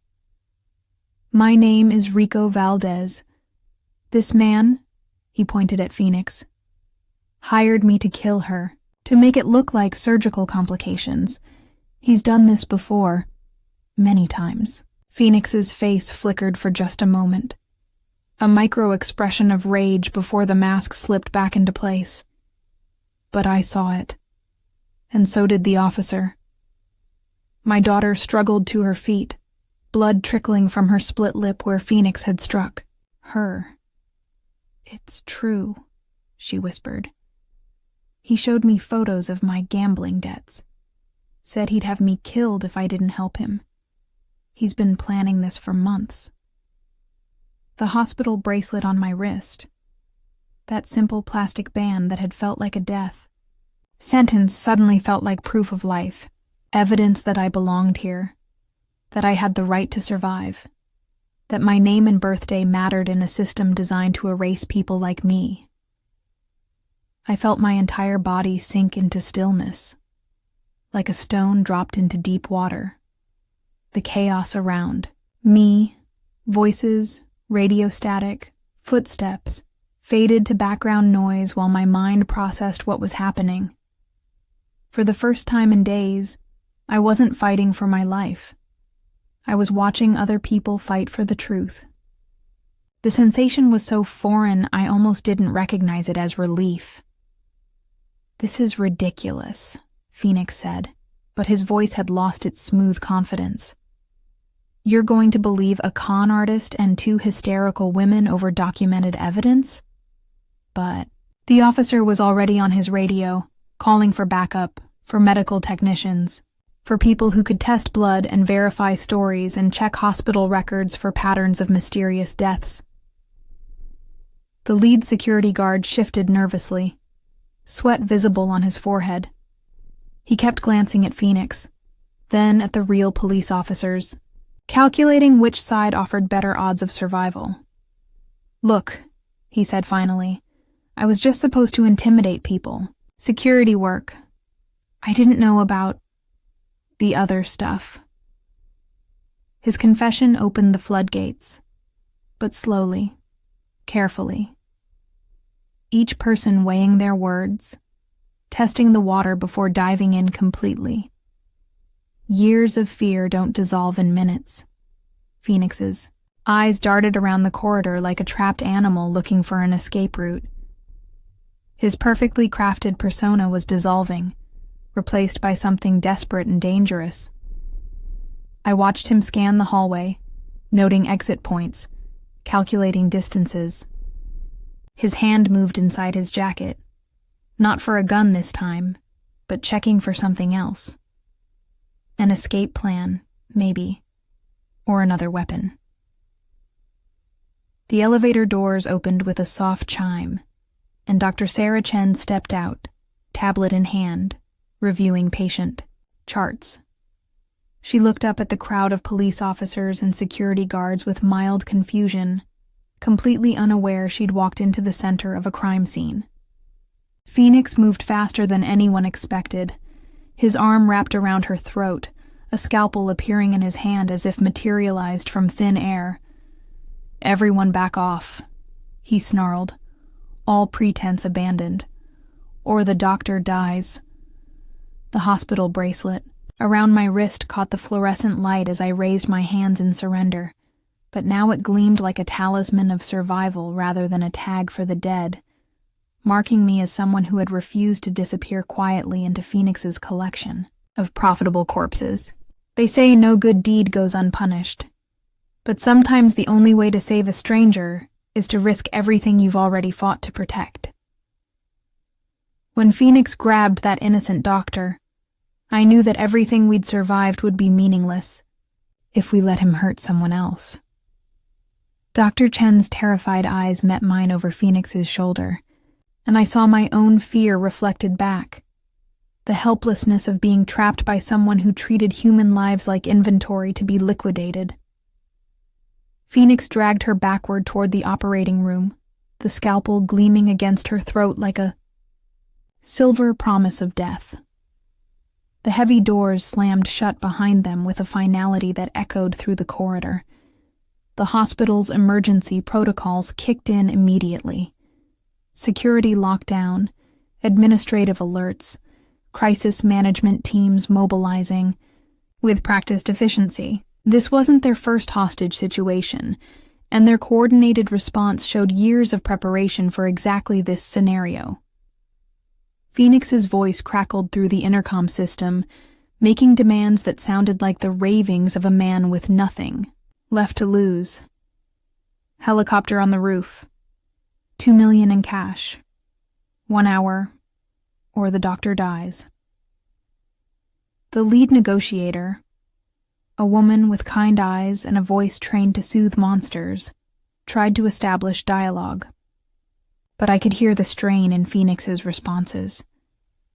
"My name is Rico Valdez. This man," he pointed at Phoenix, "hired me to kill her, to make it look like surgical complications. He's done this before, many times." Phoenix's face flickered for just a moment, a micro-expression of rage before the mask slipped back into place. But I saw it, and so did the officer. My daughter struggled to her feet, blood trickling from her split lip where Phoenix had struck her. "It's true," she whispered. "He showed me photos of my gambling debts. Said he'd have me killed if I didn't help him. He's been planning this for months." The hospital bracelet on my wrist, that simple plastic band that had felt like a death sentence, suddenly felt like proof of life, evidence that I belonged here, that I had the right to survive, that my name and birthday mattered in a system designed to erase people like me. I felt my entire body sink into stillness, like a stone dropped into deep water. The chaos around me, voices, radio static, footsteps, faded to background noise while my mind processed what was happening. For the first time in days, I wasn't fighting for my life. I was watching other people fight for the truth. The sensation was so foreign I almost didn't recognize it as relief. "This is ridiculous," Phoenix said, but his voice had lost its smooth confidence. "You're going to believe a con artist and two hysterical women over documented evidence?" But the officer was already on his radio, calling for backup, for medical technicians, for people who could test blood and verify stories and check hospital records for patterns of mysterious deaths. The lead security guard shifted nervously, sweat visible on his forehead. He kept glancing at Phoenix, then at the real police officers, calculating which side offered better odds of survival. "Look," he said finally, "I was just supposed to intimidate people. Security work. I didn't know about the other stuff." His confession opened the floodgates, but slowly, carefully. Each person weighing their words, testing the water before diving in completely. Years of fear don't dissolve in minutes. Phoenix's eyes darted around the corridor like a trapped animal looking for an escape route. His perfectly crafted persona was dissolving, replaced by something desperate and dangerous. I watched him scan the hallway, noting exit points, calculating distances. His hand moved inside his jacket, not for a gun this time, but checking for something else. An escape plan, maybe, or another weapon. The elevator doors opened with a soft chime, and Dr. Sarah Chen stepped out, tablet in hand, reviewing patient charts. She looked up at the crowd of police officers and security guards with mild confusion, completely unaware she'd walked into the center of a crime scene. Phoenix moved faster than anyone expected, his arm wrapped around her throat, a scalpel appearing in his hand as if materialized from thin air. "Everyone back off," he snarled, all pretense abandoned. "Or the doctor dies." The hospital bracelet around my wrist caught the fluorescent light as I raised my hands in surrender, but now it gleamed like a talisman of survival rather than a tag for the dead, marking me as someone who had refused to disappear quietly into Phoenix's collection of profitable corpses. They say no good deed goes unpunished, but sometimes the only way to save a stranger is to risk everything you've already fought to protect. When Phoenix grabbed that innocent doctor, I knew that everything we'd survived would be meaningless if we let him hurt someone else. Dr. Chen's terrified eyes met mine over Phoenix's shoulder, and I saw my own fear reflected back, the helplessness of being trapped by someone who treated human lives like inventory to be liquidated. Phoenix dragged her backward toward the operating room, the scalpel gleaming against her throat like a silver promise of death. The heavy doors slammed shut behind them with a finality that echoed through the corridor. The hospital's emergency protocols kicked in immediately. Security lockdown, administrative alerts, crisis management teams mobilizing. With practiced efficiency, this wasn't their first hostage situation, and their coordinated response showed years of preparation for exactly this scenario. Phoenix's voice crackled through the intercom system, making demands that sounded like the ravings of a man with nothing left to lose. Helicopter on the roof. 2 million in cash. 1 hour, or the doctor dies. The lead negotiator, a woman with kind eyes and a voice trained to soothe monsters, tried to establish dialogue. But I could hear the strain in Phoenix's responses,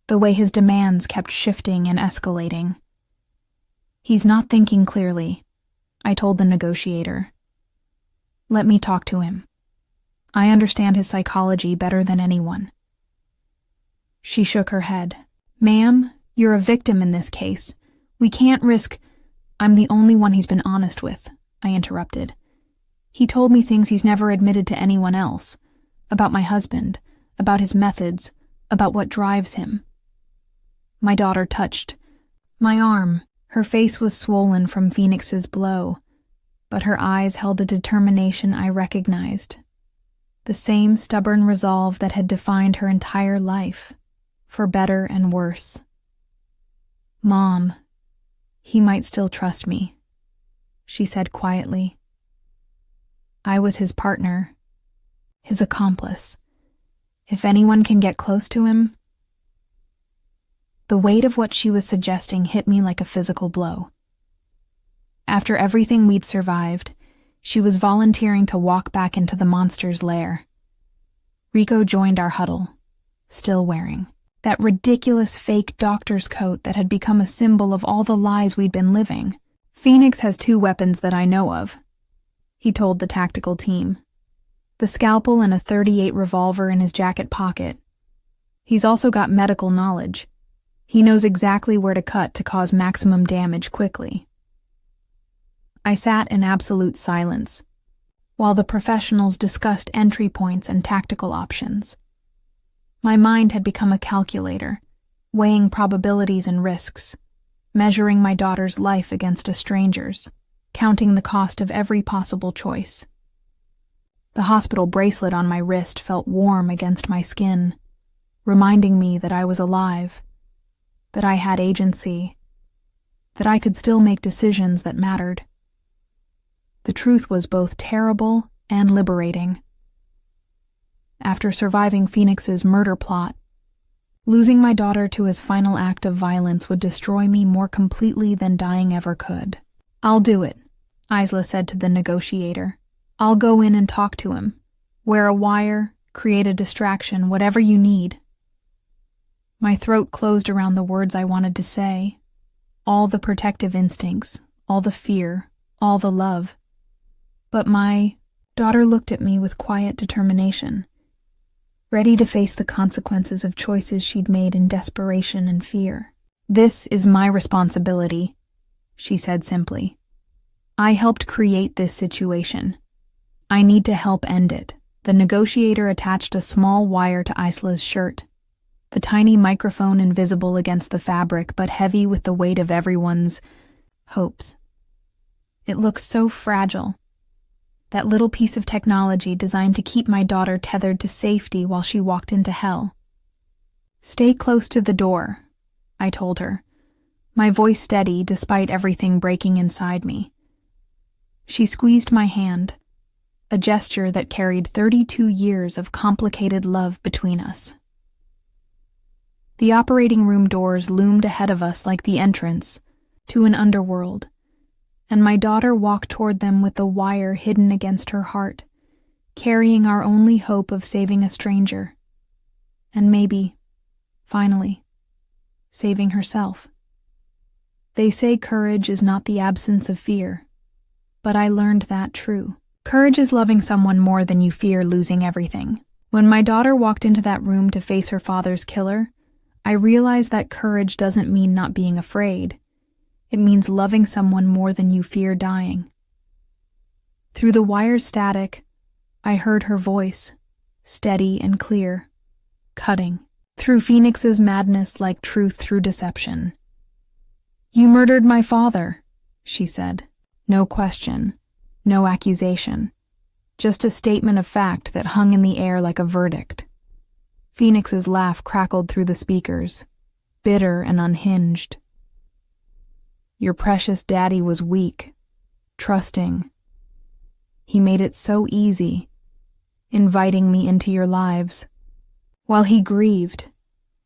the way his demands kept shifting and escalating. "He's not thinking clearly," I told the negotiator. "Let me talk to him. I understand his psychology better than anyone." She shook her head. "Ma'am, you're a victim in this case. We can't risk—" "I'm the only one he's been honest with," I interrupted. "He told me things he's never admitted to anyone else. About my husband, about his methods, about what drives him." My daughter touched my arm. Her face was swollen from Phoenix's blow, but her eyes held a determination I recognized. The same stubborn resolve that had defined her entire life, for better and worse. "Mom, he might still trust me," she said quietly. "I was his partner, his accomplice. If anyone can get close to him—" The weight of what she was suggesting hit me like a physical blow. After everything we'd survived, she was volunteering to walk back into the monster's lair. Rico joined our huddle, still wearing that ridiculous fake doctor's coat that had become a symbol of all the lies we'd been living. "Phoenix has 2 weapons that I know of," he told the tactical team. "The scalpel and a .38 revolver in his jacket pocket. He's also got medical knowledge. He knows exactly where to cut to cause maximum damage quickly." I sat in absolute silence, while the professionals discussed entry points and tactical options. My mind had become a calculator, weighing probabilities and risks, measuring my daughter's life against a stranger's, counting the cost of every possible choice. The hospital bracelet on my wrist felt warm against my skin, reminding me that I was alive, that I had agency, that I could still make decisions that mattered. The truth was both terrible and liberating. After surviving Phoenix's murder plot, losing my daughter to his final act of violence would destroy me more completely than dying ever could. "I'll do it," Isla said to the negotiator. "I'll go in and talk to him. Wear a wire, create a distraction, whatever you need." My throat closed around the words I wanted to say. All the protective instincts, all the fear, all the love. But my daughter looked at me with quiet determination, ready to face the consequences of choices she'd made in desperation and fear. "This is my responsibility," she said simply. "I helped create this situation. I need to help end it." The negotiator attached a small wire to Isla's shirt, the tiny microphone invisible against the fabric but heavy with the weight of everyone's hopes. It looked so fragile. That little piece of technology designed to keep my daughter tethered to safety while she walked into hell. "Stay close to the door," I told her, my voice steady despite everything breaking inside me. She squeezed my hand, a gesture that carried 32 years of complicated love between us. The operating room doors loomed ahead of us like the entrance to an underworld, and my daughter walked toward them with the wire hidden against her heart, carrying our only hope of saving a stranger, and maybe, finally, saving herself. They say courage is not the absence of fear, but I learned that true. Courage is loving someone more than you fear losing everything. When my daughter walked into that room to face her father's killer, I realized that courage doesn't mean not being afraid. It means loving someone more than you fear dying. Through the wire's static, I heard her voice, steady and clear, cutting through Phoenix's madness like truth through deception. "You murdered my father," she said. No question, no accusation, just a statement of fact that hung in the air like a verdict. Phoenix's laugh crackled through the speakers, bitter and unhinged. "Your precious daddy was weak, trusting. He made it so easy, inviting me into your lives. While he grieved,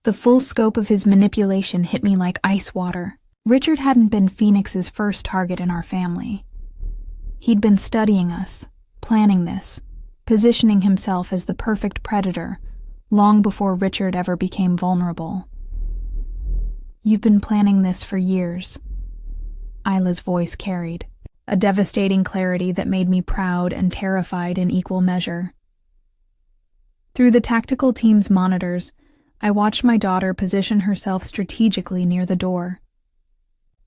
the full scope of his manipulation hit me like ice water. Richard hadn't been Phoenix's first target in our family. He'd been studying us, planning this, positioning himself as the perfect predator, long before Richard ever became vulnerable. You've been planning this for years." Isla's voice carried, a devastating clarity that made me proud and terrified in equal measure. Through the tactical team's monitors, I watched my daughter position herself strategically near the door.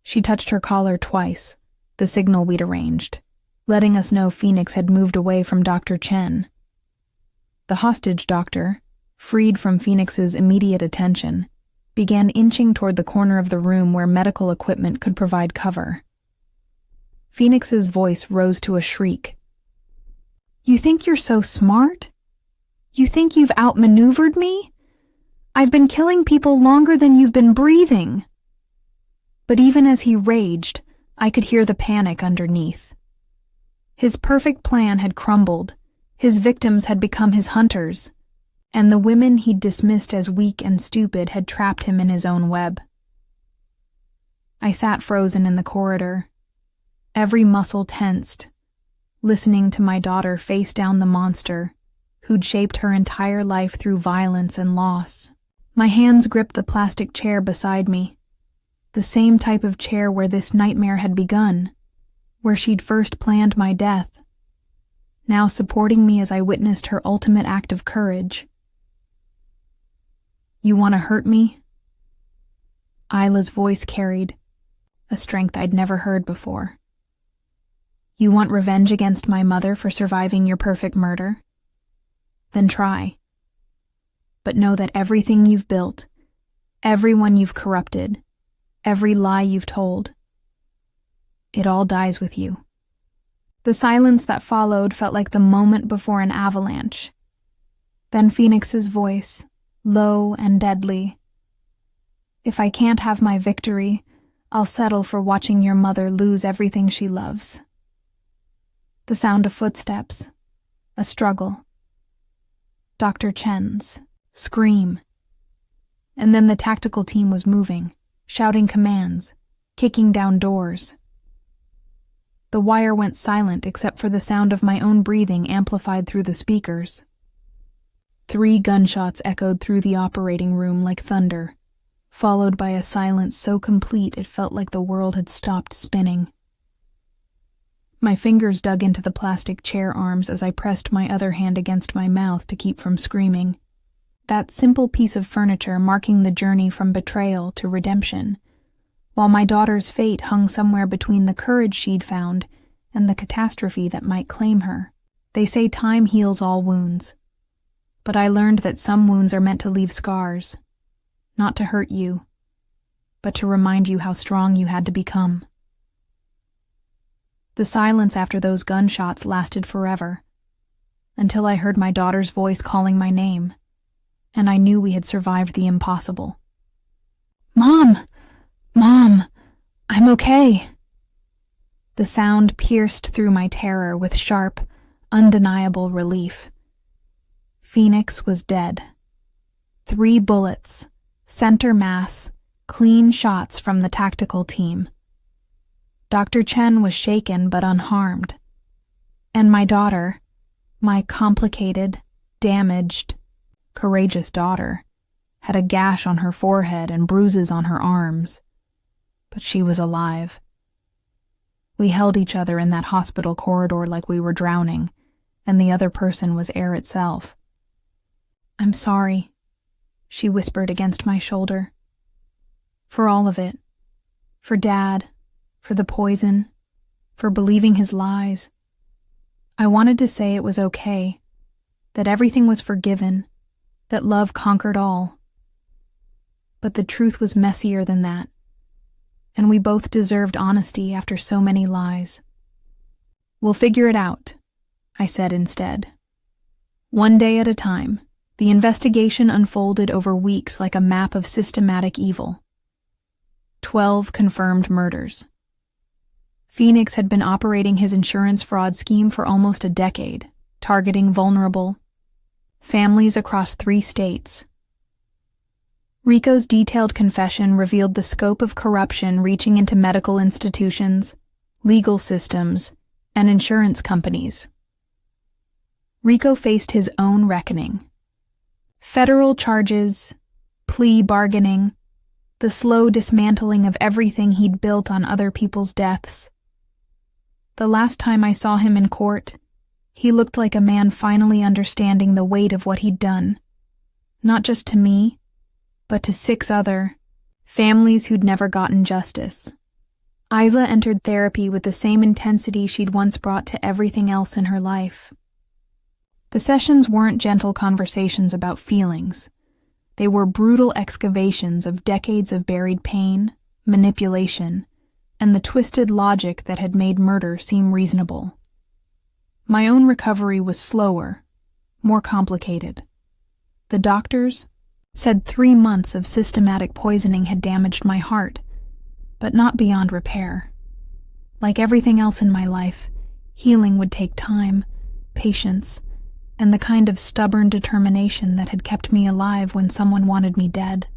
She touched her collar twice, the signal we'd arranged, letting us know Phoenix had moved away from Dr. Chen. The hostage doctor, freed from Phoenix's immediate attention, began inching toward the corner of the room where medical equipment could provide cover. Phoenix's voice rose to a shriek. "You think you're so smart? You think you've outmaneuvered me? I've been killing people longer than you've been breathing." But even as he raged, I could hear the panic underneath. His perfect plan had crumbled, his victims had become his hunters, and the women he'd dismissed as weak and stupid had trapped him in his own web. I sat frozen in the corridor, every muscle tensed, listening to my daughter face down the monster who'd shaped her entire life through violence and loss. My hands gripped the plastic chair beside me, the same type of chair where this nightmare had begun, where she'd first planned my death, now supporting me as I witnessed her ultimate act of courage. "You want to hurt me?" Isla's voice carried, a strength I'd never heard before. "You want revenge against my mother for surviving your perfect murder? Then try. But know that everything you've built, everyone you've corrupted, every lie you've told, it all dies with you." The silence that followed felt like the moment before an avalanche. Then Phoenix's voice, low and deadly. "If I can't have my victory, I'll settle for watching your mother lose everything she loves." The sound of footsteps, a struggle. Dr. Chen's scream. And then the tactical team was moving, shouting commands, kicking down doors. The wire went silent except for the sound of my own breathing amplified through the speakers. 3 gunshots echoed through the operating room like thunder, followed by a silence so complete it felt like the world had stopped spinning. My fingers dug into the plastic chair arms as I pressed my other hand against my mouth to keep from screaming. That simple piece of furniture marking the journey from betrayal to redemption, while my daughter's fate hung somewhere between the courage she'd found and the catastrophe that might claim her. They say time heals all wounds, but I learned that some wounds are meant to leave scars, not to hurt you, but to remind you how strong you had to become. The silence after those gunshots lasted forever, until I heard my daughter's voice calling my name, and I knew we had survived the impossible. "Mom! Mom! I'm okay!" The sound pierced through my terror with sharp, undeniable relief. Phoenix was dead. 3 bullets, center mass, clean shots from the tactical team. Dr. Chen was shaken but unharmed. And my daughter, my complicated, damaged, courageous daughter, had a gash on her forehead and bruises on her arms. But she was alive. We held each other in that hospital corridor like we were drowning, and the other person was air itself. "I'm sorry," she whispered against my shoulder. "For all of it. For Dad, for the poison, for believing his lies. I wanted to say it was okay, that everything was forgiven, that love conquered all. But the truth was messier than that, and we both deserved honesty after so many lies. We'll figure it out," I said instead. One day at a time, the investigation unfolded over weeks like a map of systematic evil. 12 confirmed murders. Phoenix had been operating his insurance fraud scheme for almost a decade, targeting vulnerable families across 3 states. Rico's detailed confession revealed the scope of corruption reaching into medical institutions, legal systems, and insurance companies. Rico faced his own reckoning. Federal charges, plea bargaining, the slow dismantling of everything he'd built on other people's deaths. The last time I saw him in court, he looked like a man finally understanding the weight of what he'd done, not just to me, but to 6 other families who'd never gotten justice. Isla entered therapy with the same intensity she'd once brought to everything else in her life. The sessions weren't gentle conversations about feelings. They were brutal excavations of decades of buried pain, manipulation, and the twisted logic that had made murder seem reasonable. My own recovery was slower, more complicated. The doctors said 3 months of systematic poisoning had damaged my heart, but not beyond repair. Like everything else in my life, healing would take time, patience, and the kind of stubborn determination that had kept me alive when someone wanted me dead.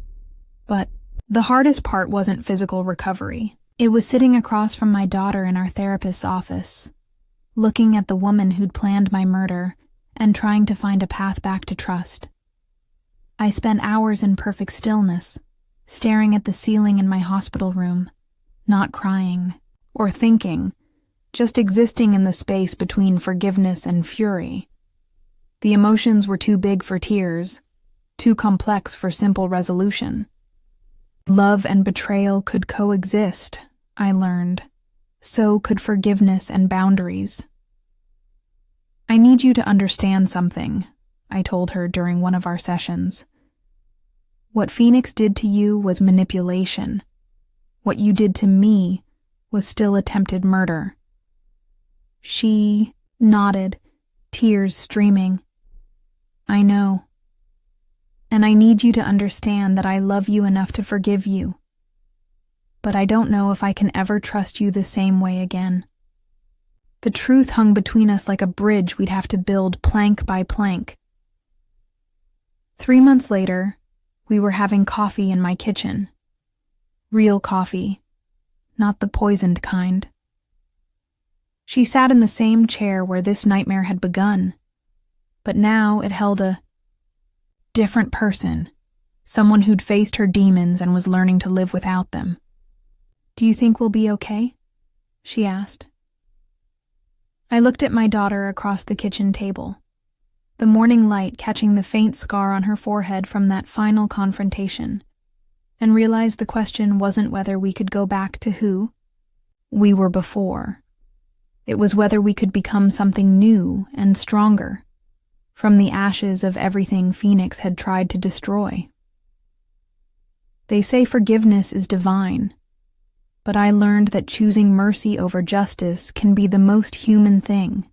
But the hardest part wasn't physical recovery. It was sitting across from my daughter in our therapist's office, looking at the woman who'd planned my murder and trying to find a path back to trust. I spent hours in perfect stillness, staring at the ceiling in my hospital room, not crying or thinking, just existing in the space between forgiveness and fury. The emotions were too big for tears, too complex for simple resolution. Love and betrayal could coexist, I learned. So could forgiveness and boundaries. "I need you to understand something," I told her during one of our sessions. "What Phoenix did to you was manipulation. What you did to me was still attempted murder." She nodded, tears streaming. "I know. And I need you to understand that I love you enough to forgive you. But I don't know if I can ever trust you the same way again." The truth hung between us like a bridge we'd have to build plank by plank. 3 months later, we were having coffee in my kitchen. Real coffee, not the poisoned kind. She sat in the same chair where this nightmare had begun, but now it held a different person, someone who'd faced her demons and was learning to live without them. "Do you think we'll be okay?" she asked. I looked at my daughter across the kitchen table, the morning light catching the faint scar on her forehead from that final confrontation, and realized the question wasn't whether we could go back to who we were before. It was whether we could become something new and stronger, from the ashes of everything Phoenix had tried to destroy. They say forgiveness is divine, but I learned that choosing mercy over justice can be the most human thing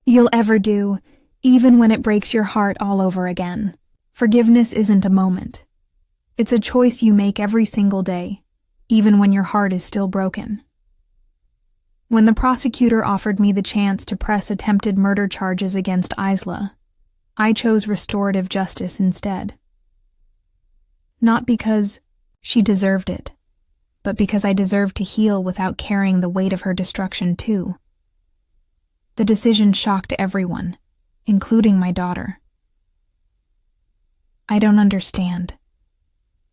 you'll ever do, even when it breaks your heart all over again. Forgiveness isn't a moment. It's a choice you make every single day, even when your heart is still broken. When the prosecutor offered me the chance to press attempted murder charges against Isla, I chose restorative justice instead. Not because she deserved it, but because I deserved to heal without carrying the weight of her destruction too. The decision shocked everyone, including my daughter. "I don't understand,"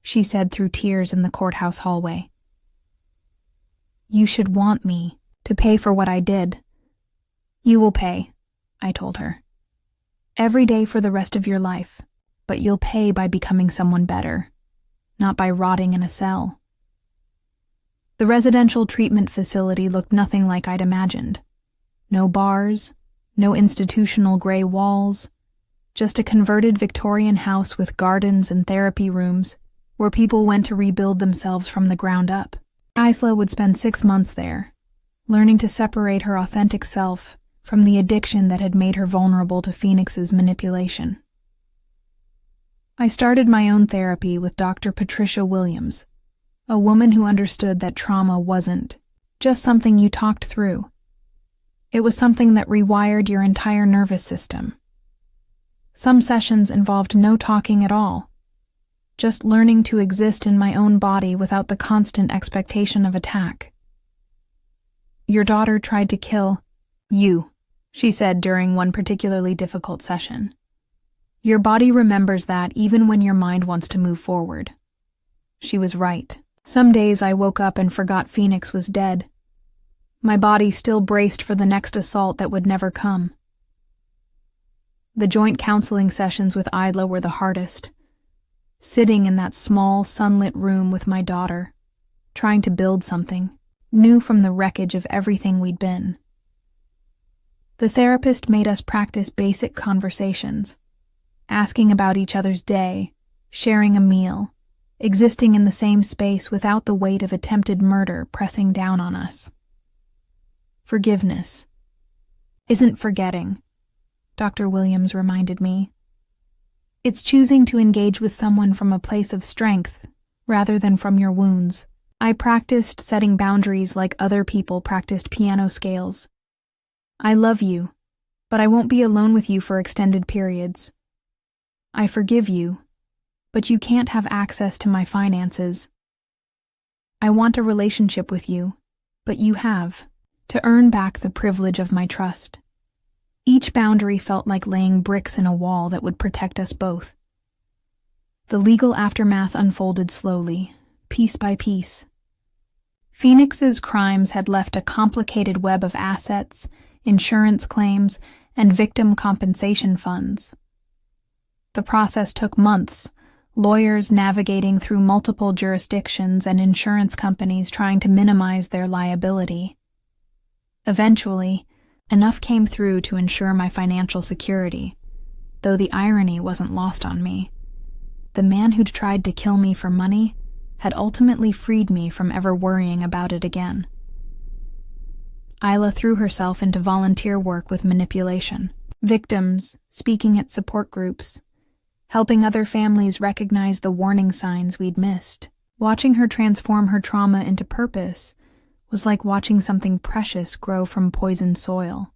she said through tears in the courthouse hallway. "You should want me," to pay for what I did. You will pay, I told her. Every day for the rest of your life, but you'll pay by becoming someone better, not by rotting in a cell. The residential treatment facility looked nothing like I'd imagined. No bars, no institutional gray walls, just a converted Victorian house with gardens and therapy rooms where people went to rebuild themselves from the ground up. Isla would spend 6 months there, learning to separate her authentic self from the addiction that had made her vulnerable to Phoenix's manipulation. I started my own therapy with Dr. Patricia Williams, a woman who understood that trauma wasn't just something you talked through. It was something that rewired your entire nervous system. Some sessions involved no talking at all, just learning to exist in my own body without the constant expectation of attack. Your daughter tried to kill you, she said during one particularly difficult session. Your body remembers that even when your mind wants to move forward. She was right. Some days I woke up and forgot Phoenix was dead. My body still braced for the next assault that would never come. The joint counseling sessions with Isla were the hardest. Sitting in that small, sunlit room with my daughter, trying to build something, new from the wreckage of everything we'd been. The therapist made us practice basic conversations, asking about each other's day, sharing a meal, existing in the same space without the weight of attempted murder pressing down on us. Forgiveness isn't forgetting, Dr. Williams reminded me. It's choosing to engage with someone from a place of strength rather than from your wounds. I practiced setting boundaries like other people practiced piano scales. I love you, but I won't be alone with you for extended periods. I forgive you, but you can't have access to my finances. I want a relationship with you, but you have, to earn back the privilege of my trust. Each boundary felt like laying bricks in a wall that would protect us both. The legal aftermath unfolded slowly, piece by piece. Phoenix's crimes had left a complicated web of assets, insurance claims, and victim compensation funds. The process took months, lawyers navigating through multiple jurisdictions and insurance companies trying to minimize their liability. Eventually, enough came through to ensure my financial security, though the irony wasn't lost on me. The man who'd tried to kill me for money had ultimately freed me from ever worrying about it again. Isla threw herself into volunteer work with manipulation, victims, speaking at support groups, helping other families recognize the warning signs we'd missed. Watching her transform her trauma into purpose was like watching something precious grow from poisoned soil.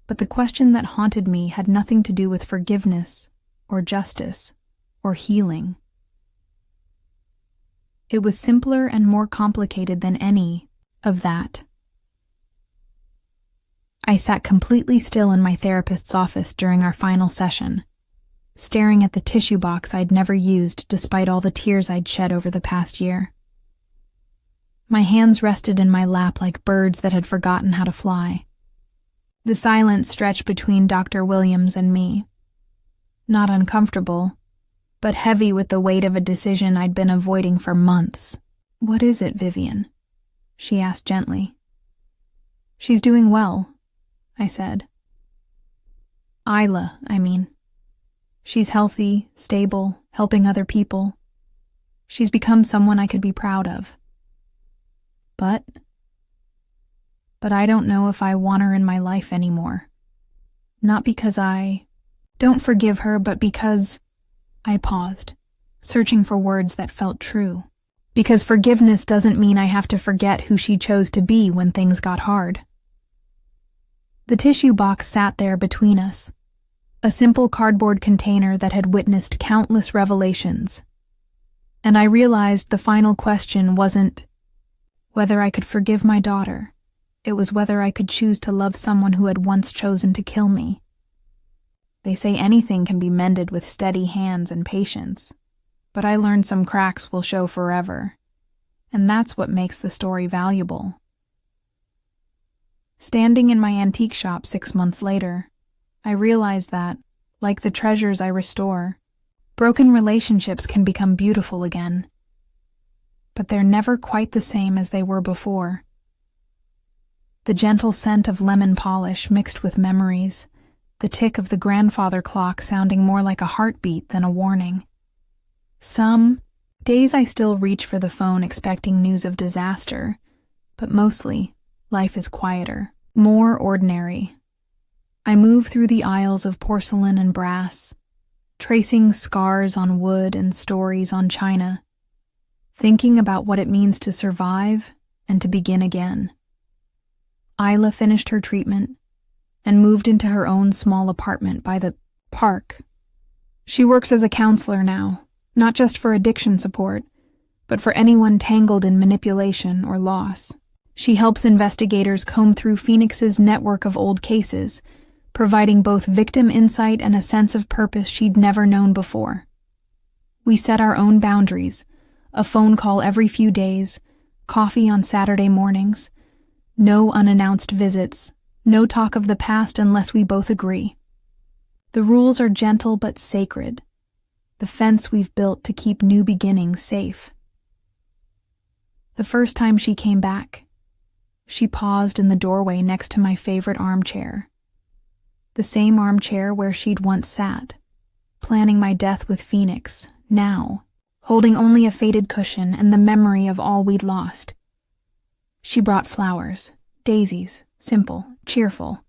But the question that haunted me had nothing to do with forgiveness, or justice, or healing. It was simpler and more complicated than any of that. I sat completely still in my therapist's office during our final session, staring at the tissue box I'd never used despite all the tears I'd shed over the past year. My hands rested in my lap like birds that had forgotten how to fly. The silence stretched between Dr. Williams and me. Not uncomfortable, but heavy with the weight of a decision I'd been avoiding for months. "What is it, Vivian?" she asked gently. "She's doing well," I said. Isla, I mean. She's healthy, stable, helping other people. She's become someone I could be proud of. But I don't know if I want her in my life anymore. Not because I don't forgive her, but because I paused, searching for words that felt true. Because forgiveness doesn't mean I have to forget who she chose to be when things got hard. The tissue box sat there between us, a simple cardboard container that had witnessed countless revelations. And I realized the final question wasn't whether I could forgive my daughter. It was whether I could choose to love someone who had once chosen to kill me. They say anything can be mended with steady hands and patience, but I learned some cracks will show forever, and that's what makes the story valuable. Standing in my antique shop 6 months later, I realized that, like the treasures I restore, broken relationships can become beautiful again. But they're never quite the same as they were before. The gentle scent of lemon polish mixed with memories, the tick of the grandfather clock sounding more like a heartbeat than a warning. Some days I still reach for the phone expecting news of disaster, but mostly, life is quieter, more ordinary. I move through the aisles of porcelain and brass, tracing scars on wood and stories on china, thinking about what it means to survive and to begin again. Isla finished her treatment and moved into her own small apartment by the park. She works as a counselor now, not just for addiction support, but for anyone tangled in manipulation or loss. She helps investigators comb through Phoenix's network of old cases, providing both victim insight and a sense of purpose she'd never known before. We set our own boundaries, a phone call every few days, coffee on Saturday mornings, no unannounced visits, no talk of the past unless we both agree. The rules are gentle but sacred, the fence we've built to keep new beginnings safe. The first time she came back, she paused in the doorway next to my favorite armchair. The same armchair where she'd once sat, planning my death with Phoenix, now, holding only a faded cushion and the memory of all we'd lost. She brought flowers, daisies, simple, cheerful.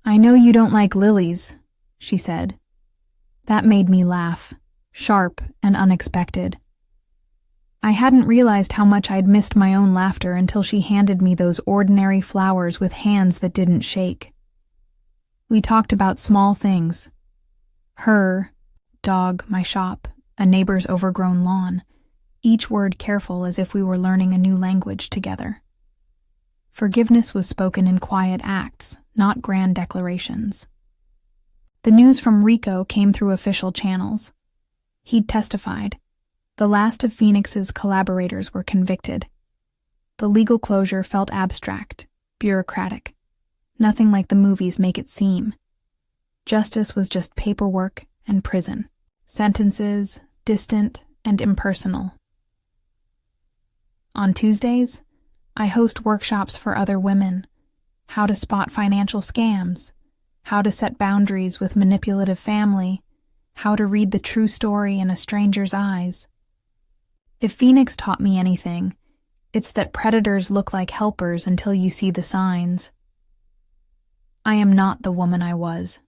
"I know you don't like lilies," she said. That made me laugh, sharp and unexpected. I hadn't realized how much I'd missed my own laughter until she handed me those ordinary flowers with hands that didn't shake. We talked about small things. Her, dog, my shop, a neighbor's overgrown lawn, each word careful as if we were learning a new language together. Forgiveness was spoken in quiet acts, not grand declarations. The news from Rico came through official channels. He'd testified. The last of Phoenix's collaborators were convicted. The legal closure felt abstract, bureaucratic. Nothing like the movies make it seem. Justice was just paperwork and prison. Sentences, distant and impersonal. On Tuesdays, I host workshops for other women. How to spot financial scams, how to set boundaries with manipulative family, how to read the true story in a stranger's eyes. If Phoenix taught me anything, it's that predators look like helpers until you see the signs. I am not the woman I was.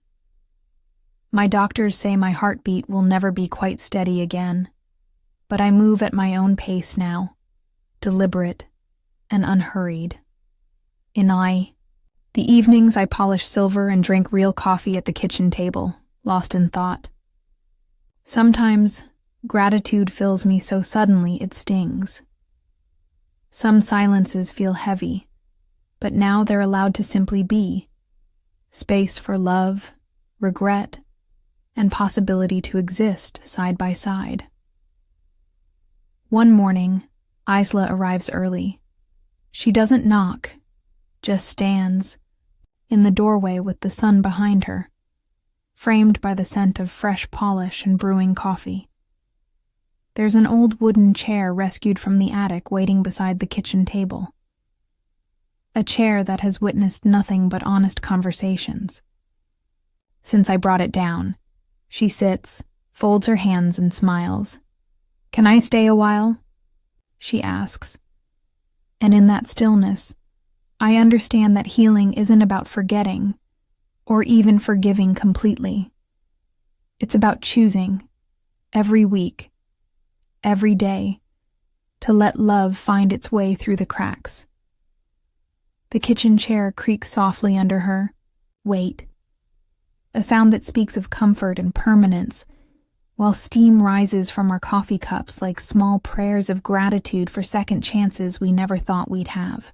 My doctors say my heartbeat will never be quite steady again, but I move at my own pace now, deliberate and unhurried. The evenings I polish silver and drink real coffee at the kitchen table, lost in thought. Sometimes, gratitude fills me so suddenly it stings. Some silences feel heavy, but now they're allowed to simply be. Space for love, regret, and possibility to exist side by side. One morning, Isla arrives early. She doesn't knock, just stands, in the doorway with the sun behind her, framed by the scent of fresh polish and brewing coffee. There's an old wooden chair rescued from the attic waiting beside the kitchen table. A chair that has witnessed nothing but honest conversations. Since I brought it down, she sits, folds her hands and smiles. "Can I stay a while?" she asks. And in that stillness, I understand that healing isn't about forgetting, or even forgiving completely. It's about choosing, every week, every day, to let love find its way through the cracks. The kitchen chair creaks softly under her. Wait. A sound that speaks of comfort and permanence, while steam rises from our coffee cups like small prayers of gratitude for second chances we never thought we'd have.